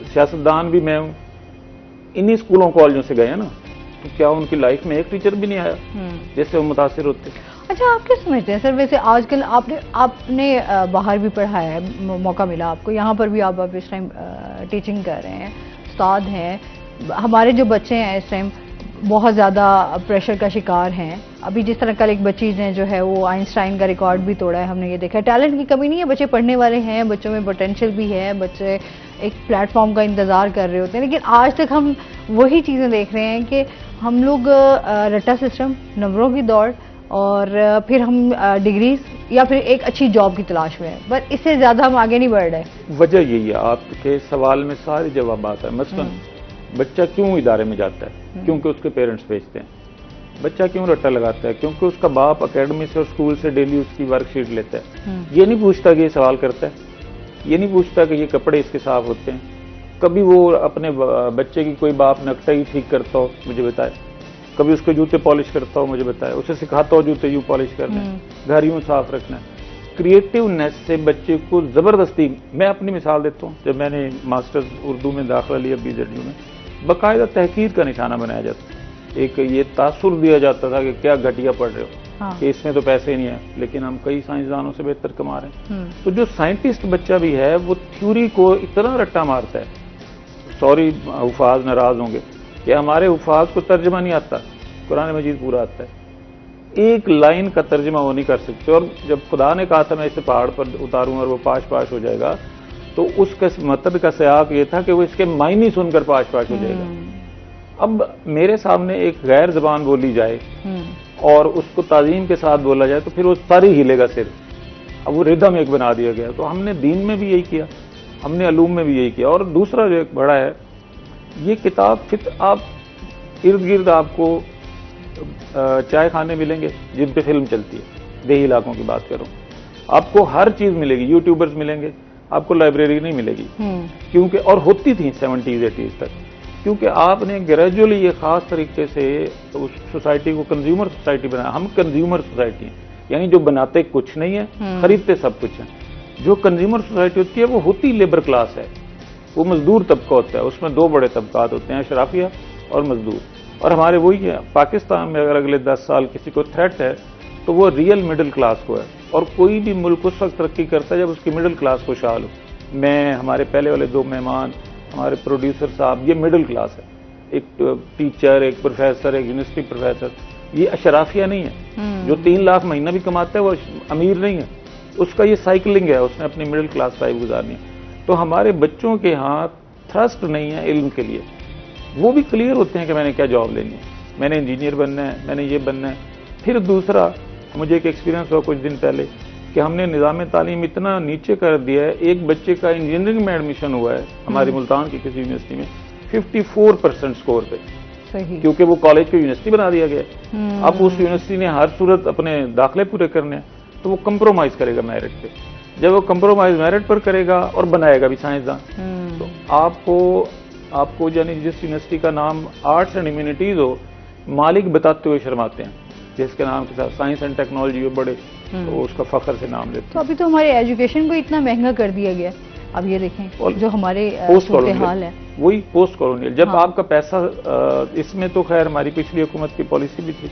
सियासतदान भी मैं हूँ, इन्हीं स्कूलों कॉलेजों से गए हैं ना, तो क्या उनकी लाइफ में एक टीचर भी नहीं आया जिससे वो मुतासिर होते। अच्छा, आप क्या समझते हैं सर, वैसे आजकल आपने बाहर भी पढ़ाया है, मौका मिला आपको, यहाँ पर भी आप इस टाइम टीचिंग कर रहे हैं, उस्ताद हैं, हमारे जो बच्चे हैं इस टाइम बहुत ज़्यादा प्रेशर का शिकार हैं। अभी जिस तरह कल एक बच्ची ने जो है वो आइंस्टाइन का रिकॉर्ड भी तोड़ा है, हमने ये देखा है। टैलेंट की कमी नहीं है, बच्चे पढ़ने वाले हैं, बच्चों में पोटेंशियल भी है, बच्चे एक प्लेटफॉर्म का इंतज़ार कर रहे होते हैं, लेकिन आज तक हम वही चीज़ें देख रहे हैं कि हम लोग रट्टा सिस्टम, नंबरों की दौड़, और फिर हम डिग्रीज या फिर एक अच्छी जॉब की तलाश में है, पर इससे ज़्यादा हम आगे नहीं बढ़ रहे। वजह यही है, आपके सवाल में सारे जवाब आता है। मसलन बच्चा क्यों इदारे में जाता है? क्योंकि उसके पेरेंट्स भेजते हैं। बच्चा क्यों रट्टा लगाता है? क्योंकि उसका बाप अकेडमी से और स्कूल से डेली उसकी वर्कशीट लेता है। ये नहीं पूछता कि ये सवाल करता है, ये नहीं पूछता कि ये कपड़े इसके साफ होते हैं। कभी वो अपने बच्चे की कोई बाप नक्शा ही ठीक करता हो मुझे बताए, कभी उसके जूते पॉलिश करता हो मुझे बताए, उसे सिखाता हो जूते यूं पॉलिश करना है, घर यूं साफ रखना है। क्रिएटिवनेस से बच्चे को जबरदस्ती, मैं अपनी मिसाल देता हूँ, जब मैंने मास्टर्स उर्दू में दाखिला लिया BZU में, बाकायदा तहकीर का निशाना बनाया जाता, एक ये तासुर दिया जाता था कि क्या घटिया पढ़ रहे हो, हाँ। कि इसमें तो पैसे ही नहीं है, लेकिन हम कई साइंसदानों से बेहतर कमा रहे हैं। तो जो साइंटिस्ट बच्चा भी है वो थ्योरी को इतना रट्टा मारता है, सॉरी हुफाज नाराज होंगे कि हमारे हुफाज को तर्जमा नहीं आता, कुरान मजीद पूरा आता है, एक लाइन का तर्जमा वो नहीं कर सकते। और जब खुदा ने कहा था मैं इसे पहाड़ पर उतारूं और वो पाश पाश हो जाएगा, तो उसका मतलब का सयाक ये था कि वो इसके मायने सुनकर पाश पाश हो जाएगा। अब मेरे सामने एक गैर जबान बोली जाए और उसको ताजीम के साथ बोला जाए तो फिर वो सारी हिलेगा सिर। अब वो रिदम एक बना दिया गया। तो हमने दीन में भी यही किया, हमने अलूम में भी यही किया। और दूसरा जो एक बड़ा है, ये किताब फिर आप इर्द गिर्द आपको चाय खाने मिलेंगे जिन पे फिल्म चलती है, देही इलाकों की बात करूं, आपको हर चीज मिलेगी, यूट्यूबर्स मिलेंगे, आपको लाइब्रेरी नहीं मिलेगी, क्योंकि और होती थी 70s 80s तक, क्योंकि आपने ग्रेजुअली ये खास तरीके से उस सोसाइटी को कंज्यूमर सोसाइटी बनाया। हम कंज्यूमर सोसाइटी हैं, यानी जो बनाते कुछ नहीं है, खरीदते सब कुछ है। जो कंज्यूमर सोसाइटी होती है वो होती लेबर क्लास है, वो मजदूर तबका होता है, उसमें 2 बड़े तबकात होते हैं, अशराफिया और मजदूर। और हमारे वही है, पाकिस्तान में अगर अगले 10 साल किसी को थ्रेट है तो वो रियल मिडिल क्लास को है। और कोई भी मुल्क उस वक्त तरक्की करता है जब उसकी मिडिल क्लास खुशहाल हो। मैं, हमारे पहले वाले 2 मेहमान, हमारे प्रोड्यूसर साहब, ये मिडिल क्लास है, एक टीचर, एक प्रोफेसर, एक यूनिवर्सिटी प्रोफेसर, ये अशराफिया नहीं है। जो 3 लाख महीना भी कमाता है वो अमीर नहीं है, उसका ये साइकिलिंग है, उसने अपनी मिडिल क्लास लाइफ गुजारनी है। तो हमारे बच्चों के यहाँ थ्रस्ट नहीं है इल्म के लिए, वो भी क्लियर होते हैं कि मैंने क्या जॉब लेनी है, मैंने इंजीनियर बनना है, मैंने ये बनना है। फिर दूसरा, मुझे एक एक्सपीरियंस हुआ कुछ दिन पहले कि हमने निज़ाम तालीम इतना नीचे कर दिया है, एक बच्चे का इंजीनियरिंग में एडमिशन हुआ है हमारी मुल्तान की किसी यूनिवर्सिटी में 54% स्कोर पे, सही, क्योंकि वो कॉलेज को यूनिवर्सिटी बना दिया गया। अब उस यूनिवर्सिटी ने हर सूरत अपने दाखिले पूरे करने हैं, तो वो कंप्रोमाइज करेगा मेरिट पे। जब वो कंप्रोमाइज मेरिट पर करेगा और बनाएगा भी साइंसदान, तो आपको यानी जिस यूनिवर्सिटी का नाम आर्ट्स एंड ह्यूमैनिटीज हो, मालिक बताते हुए शर्माते हैं, जिसके नाम के साथ साइंस एंड टेक्नोलॉजी हो बड़े, तो उसका फख्र से नाम लेते हैं। तो अभी तो हमारे एजुकेशन को इतना महंगा कर दिया गया। अब ये देखें जो हमारे हाल है, वही पोस्ट कॉलोनियल। जब हाँ। आपका पैसा इसमें तो खैर हमारी पिछली हुकूमत की पॉलिसी भी थी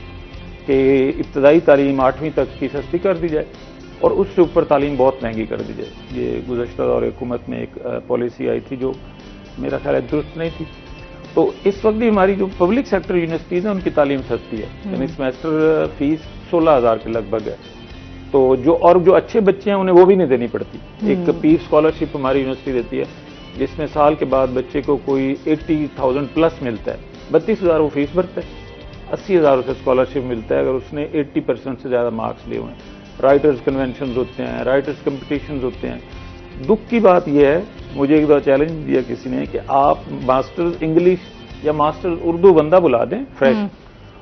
कि इब्तदाई तालीम 8वीं तक की सस्ती कर दी जाए और उससे ऊपर तालीम बहुत महंगी कर दी जाए। ये गुज़श्ता दौर हुकूमत में एक पॉलिसी आई थी जो मेरा ख्याल है दुरुस्त नहीं थी। तो इस वक्त भी हमारी जो पब्लिक सेक्टर यूनिवर्सिटीज़ हैं उनकी तालीम सस्ती है, यानी सेमेस्टर फीस 16,000 के लगभग है। तो जो अच्छे बच्चे हैं उन्हें वो भी नहीं देनी पड़ती। एक पीस स्कॉलरशिप हमारी यूनिवर्सिटी देती है जिसमें साल के बाद बच्चे को कोई 80,000 प्लस मिलता है, 32,000 वो फीस भरता है, 80,000 उसे स्कॉलरशिप मिलता है अगर उसने 80% से ज़्यादा मार्क्स लिए हुए हैं। राइटर्स कन्वेंशन होते हैं, राइटर्स कंपटिशन होते हैं। दुख की बात यह है, मुझे एक बार चैलेंज दिया किसी ने कि आप मास्टर्स इंग्लिश या मास्टर्स उर्दू बंदा बुला दें फ्रेश,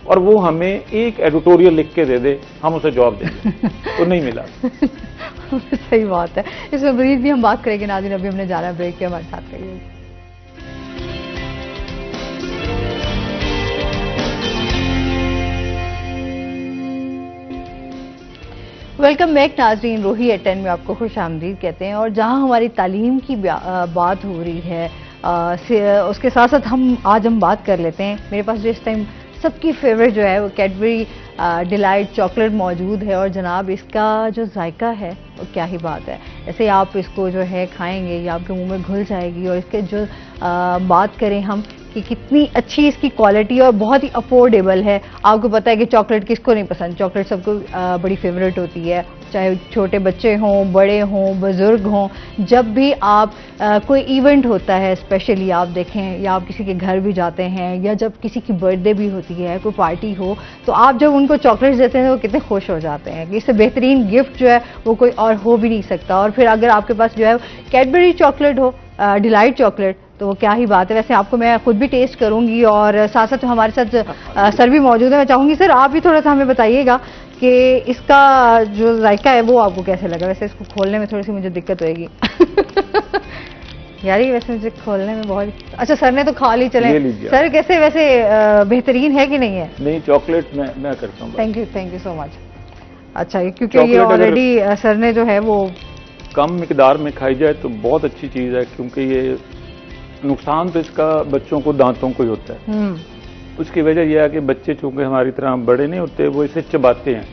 और वो हमें एक एडिटोरियल लिख के दे दे, हम उसे जॉब देंगे। तो नहीं मिला। सही बात है। इसमें मजीद भी हम बात करेंगे। नाज़रीन, अभी हमने जाना ब्रेक के, हमारे साथ रहिए। वेलकम बैक नाज़रीन, रोही एट 10 में आपको खुश आमदीद कहते हैं। और जहां हमारी तालीम की बात हो रही है, उसके साथ साथ आज हम बात कर लेते हैं। मेरे पास जो इस टाइम सबकी फेवरेट जो है वो कैडबरी डिलाइट चॉकलेट मौजूद है, और जनाब इसका जो जायका है वो क्या ही बात है। ऐसे आप इसको जो है खाएंगे या आपके मुंह में घुल जाएगी। और इसके जो बात करें हम कि कितनी अच्छी इसकी क्वालिटी और बहुत ही अफोर्डेबल है। आपको पता है कि चॉकलेट किसको नहीं पसंद, चॉकलेट सबको बड़ी फेवरेट होती है, चाहे छोटे बच्चे हों, बड़े हों, बुजुर्ग हों। जब भी आप कोई इवेंट होता है, स्पेशली आप देखें, या आप किसी के घर भी जाते हैं, या जब किसी की बर्थडे भी होती है, कोई पार्टी हो, तो आप जब उनको चॉकलेट्स देते हैं तो वो कितने खुश हो जाते हैं कि इससे बेहतरीन गिफ्ट जो है वो कोई और हो भी नहीं सकता। और फिर अगर आपके पास जो है कैडबरी चॉकलेट हो, डिलाइट चॉकलेट, तो वो क्या ही बात है। वैसे आपको मैं खुद भी टेस्ट करूंगी, और साथ साथ हमारे साथ सर भी मौजूद है। मैं चाहूंगी सर आप भी थोड़ा सा हमें बताइएगा कि इसका जो जायका है वो आपको कैसे लगा। वैसे इसको खोलने में थोड़ी सी मुझे दिक्कत होएगी। यार ये वैसे मुझे खोलने में बहुत, अच्छा सर ने तो खा ली, चले सर कैसे, वैसे बेहतरीन है कि नहीं है? नहीं, चॉकलेट मैं करता हूँ। Thank you so much. अच्छा, क्योंकि ये ऑलरेडी सर ने जो है वो कम मिकदार में खाई जाए तो बहुत अच्छी चीज़ है, क्योंकि ये नुकसान तो इसका बच्चों को दांतों को ही होता है। उसकी वजह यह है कि बच्चे चूंकि हमारी तरह बड़े नहीं होते, वो इसे चबाते हैं।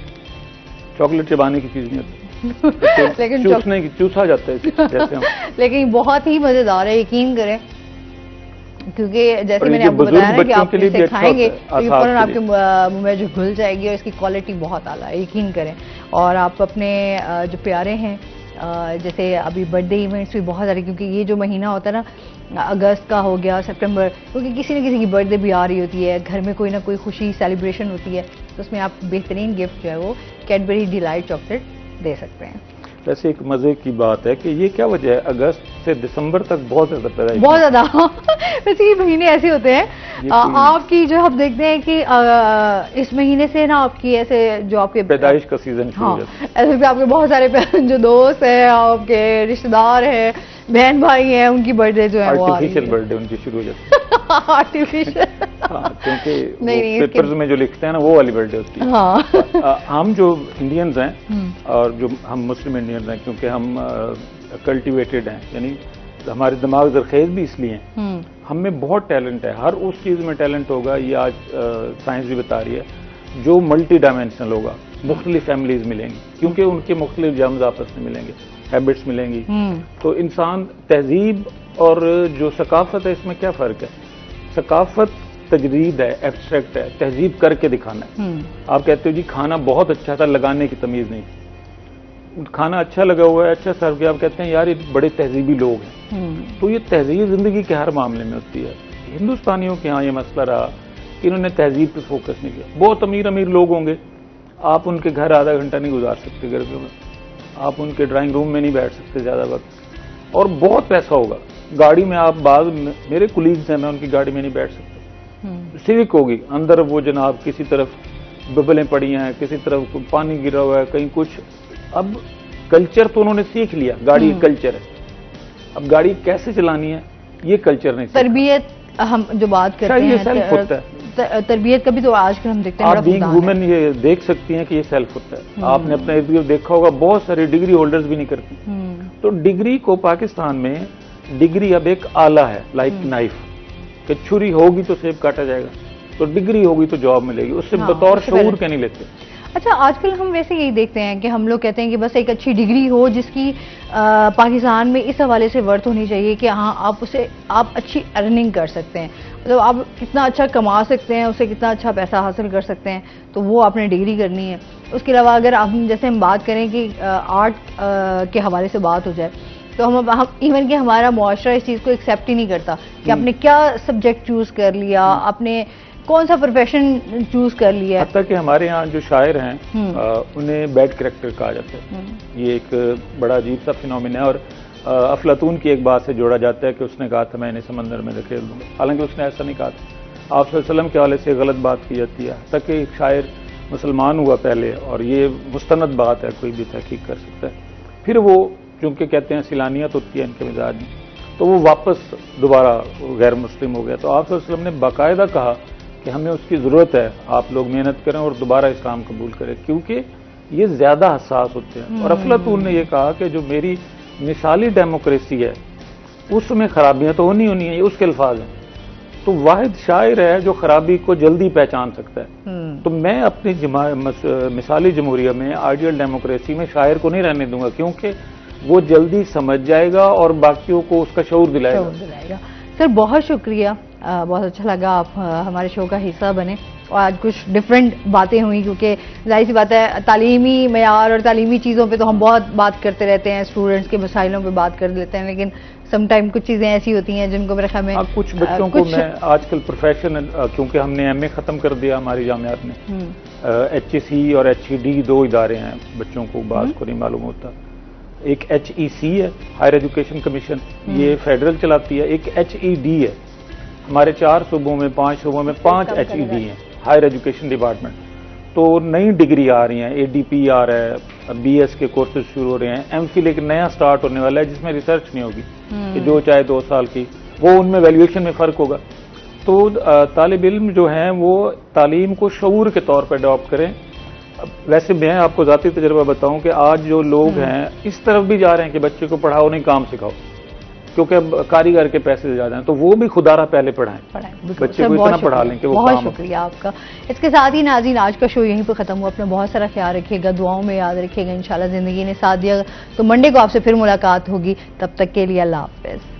चॉकलेट चबाने की चीज़ नहीं होती। लेकिन चूसने की, चूसा जाता है जैसे हम। लेकिन बहुत ही मजेदार है, यकीन करें, क्योंकि जैसे मैंने आपको बताया ना कि आप इसे खाएंगे तो ये फौरन आपके मुंह में जो घुल जाएगी, और इसकी क्वालिटी बहुत आला है, यकीन करें। और आप अपने जो प्यारे हैं, जैसे अभी बर्थडे इवेंट्स भी बहुत सारे, क्योंकि ये जो महीना होता है ना, अगस्त का हो गया, सितंबर, क्योंकि किसी न किसी की बर्थडे भी आ रही होती है, घर में कोई ना कोई खुशी सेलिब्रेशन होती है, तो उसमें आप बेहतरीन गिफ्ट जो है वो कैडबरी डिलाइट चॉकलेट दे सकते हैं। वैसे एक मजे की बात है कि ये क्या वजह है, अगस्त से दिसंबर तक बहुत ज़्यादा पैदाइश, बहुत ज़्यादा। वैसे ये महीने ऐसे होते हैं आपकी, जो हम देखते हैं कि इस महीने से ना आपकी ऐसे जो आपके पैदाइश का सीजन शुरू हो जाता है। ऐसे भी आपके बहुत सारे जो दोस्त हैं, आपके रिश्तेदार हैं, बहन भाई हैं, उनकी बर्थडे जो है वो आर्टिफिशियल बर्थडे उनकी शुरू हो जाती है। आर्टिफिशियल, क्योंकि पेपर्स में जो लिखते हैं ना वो वाली बर्थडे होती है। हाँ। हम जो इंडियंस हैं, और जो हम मुस्लिम इंडियंस हैं, क्योंकि हम कल्टिवेटेड हैं, यानी हमारे दिमाग जरखेज भी इसलिए हैं, हम में बहुत टैलेंट है। हर उस चीज़ में टैलेंट होगा, ये आज साइंस भी बता रही है, जो मल्टी डायमेंशनल होगा। मुख्तलिफ फैमिलीज मिलेंगी, क्योंकि उनके मुख्तलिफ जम्स आपस में मिलेंगे, हैबिट्स मिलेंगी। तो इंसान तहजीब और जो सकाफत है, इसमें क्या फ़र्क है? सकाफत तजरीद है, एब्स्ट्रैक्ट है, तहजीब करके दिखाना है। आप कहते हो जी खाना बहुत अच्छा था, लगाने की तमीज़ नहीं थी। खाना अच्छा लगा हुआ है, अच्छा सर्व किया, आप कहते हैं यार ये बड़े तहजीबी लोग हैं। तो ये तहजीब ज़िंदगी के हर मामले में होती है। हिंदुस्तानियों के यहाँ ये मसला रहा कि इन्होंने तहजीब पे फोकस नहीं किया। बहुत अमीर अमीर लोग होंगे, आप उनके घर आधा घंटा नहीं गुजार सकते, गर्मियों में आप उनके ड्राइंग रूम में नहीं बैठ सकते ज़्यादा वक्त, और बहुत पैसा होगा, गाड़ी में आप, बाद मेरे कुलीग्स हैं, मैं उनकी गाड़ी में नहीं बैठ सकता। सिविक होगी, अंदर वो जनाब किसी तरफ बबलें पड़ी हैं, किसी तरफ पानी गिरा हुआ है, कहीं कुछ। अब कल्चर तो उन्होंने सीख लिया, गाड़ी कल्चर है, अब गाड़ी कैसे चलानी है ये कल्चर नहीं। तरबियत हम जो बात करते हैं, सेल्फ होता है। तरबियत का भी तो आजकल हम देखते हैं, आप बीइंग वुमेन ये देख सकती हैं कि ये सेल्फ होता है। आपने अपने इर्द गिर्द देखा होगा, बहुत सारे डिग्री होल्डर्स भी नहीं करती। तो डिग्री को पाकिस्तान में, डिग्री अब एक आला है, लाइक नाइफ, कि छुरी होगी तो सेब काटा जाएगा, तो डिग्री होगी तो जॉब मिलेगी, उससे बतौर शऊर के नहीं लेते। अच्छा, आजकल हम वैसे यही देखते हैं कि हम लोग कहते हैं कि बस एक अच्छी डिग्री हो जिसकी पाकिस्तान में इस हवाले से वर्थ होनी चाहिए कि हाँ आप अच्छी अर्निंग कर सकते हैं, मतलब आप कितना अच्छा कमा सकते हैं, उससे कितना अच्छा पैसा हासिल कर सकते हैं, तो वो आपने डिग्री करनी है। उसके अलावा अगर हम जैसे हम बात करें कि आर्ट के हवाले से बात हो जाए तो हम इवन कि हमारा मुआशरा इस चीज़ को एक्सेप्ट ही नहीं करता कि आपने क्या सब्जेक्ट चूज़ कर लिया, आपने कौन सा प्रोफेशन चूज कर लिया। हत्ता कि हमारे यहाँ जो शायर हैं उन्हें बैड कैरेक्टर कहा जाता है। ये एक बड़ा अजीब सा फिनोमिना है और अफलातून की एक बात से जोड़ा जाता है कि उसने कहा था मैं इन्हें समंदर में धकेल दूंगा, हालांकि उसने ऐसा नहीं कहा था। आप वसल्लम के हवाले से गलत बात की जाती है। हत्ता कि एक शायर मुसलमान हुआ पहले, और ये मुस्तनद बात है, कोई भी तहकीक कर सकता है। फिर वो चूंकि कहते हैं सिलानियत होती है इनके मिजाज में, तो वो वापस दोबारा गैर मुस्लिम हो गया। तो आप वसल्लम ने बाकायदा कहा कि हमें उसकी ज़रूरत है, आप लोग मेहनत करें और दोबारा इस्लाम कबूल करें, क्योंकि ये ज़्यादा हसास होते हैं। और अफलातून ने यह कहा कि जो मेरी मिसाली डेमोक्रेसी है उसमें खराबियां तो होनी है, ये उसके अल्फाज हैं। तो वाहिद शायर है जो खराबी को जल्दी पहचान सकता है। तो मैं अपनी मिसाली जमहूरिया में, आइडियल डेमोक्रेसी में शायर को नहीं रहने दूंगा, क्योंकि वो जल्दी समझ जाएगा और बाकियों को उसका शऊर दिलाएगा। सर बहुत शुक्रिया, बहुत अच्छा लगा आप हमारे शो का हिस्सा बने और आज कुछ डिफरेंट बातें हुई, क्योंकि जाहिर सी बात है तालीमी मयार और तालीमी चीज़ों पे तो हम बहुत बात करते रहते हैं, स्टूडेंट्स के मसाइलों पे बात कर लेते हैं, लेकिन समटाइम कुछ चीज़ें ऐसी होती हैं जिनको मेरे ख्याल में कुछ बच्चों को मैं आजकल प्रोफेशन, क्योंकि हमने MA ख़त्म कर दिया हमारी जामियात में, HEC और HED 2 इदारे हैं, बच्चों को बात को नहीं मालूम होता। एक HEC है हायर एजुकेशन कमीशन, ये फेडरल चलाती है। एक HED है, हमारे 4 सूबों में 5 सूबों में 5 HED हैं, हायर एजुकेशन डिपार्टमेंट। तो नई डिग्री आ रही हैं, ADP आ रहा है, BS के कोर्सेज शुरू हो रहे हैं, MPhil एक नया स्टार्ट होने वाला है जिसमें रिसर्च नहीं होगी, कि जो चाहे 2 साल की, वो उनमें वैल्यूएशन में फ़र्क होगा। तो तालिब इल्म जो हैं वो तालीम को शऊर के तौर पर अडॉप्ट करें। वैसे मैं आपको ज़ाती तजर्बा बताऊं कि आज जो लोग हैं इस तरफ भी जा रहे हैं कि बच्चे को पढ़ाओ नहीं काम सिखाओ, क्योंकि अब कारीगर के पैसे ज़्यादा हैं, तो वो भी खुदारा पहले पढ़ाएं, बच्चे को इतना पढ़ा लें कि वो बहुत शुक्रिया आपका। इसके साथ ही नाज़रीन आज का शो यहीं पर ख़त्म हुआ। अपना बहुत सारा ख्याल रखिएगा, दुआओं में याद रखिएगा। इंशाल्लाह ज़िंदगी ने साथ दिया तो मंडे को आपसे फिर मुलाकात होगी। तब तक के लिए अल्लाह हाफ़िज़।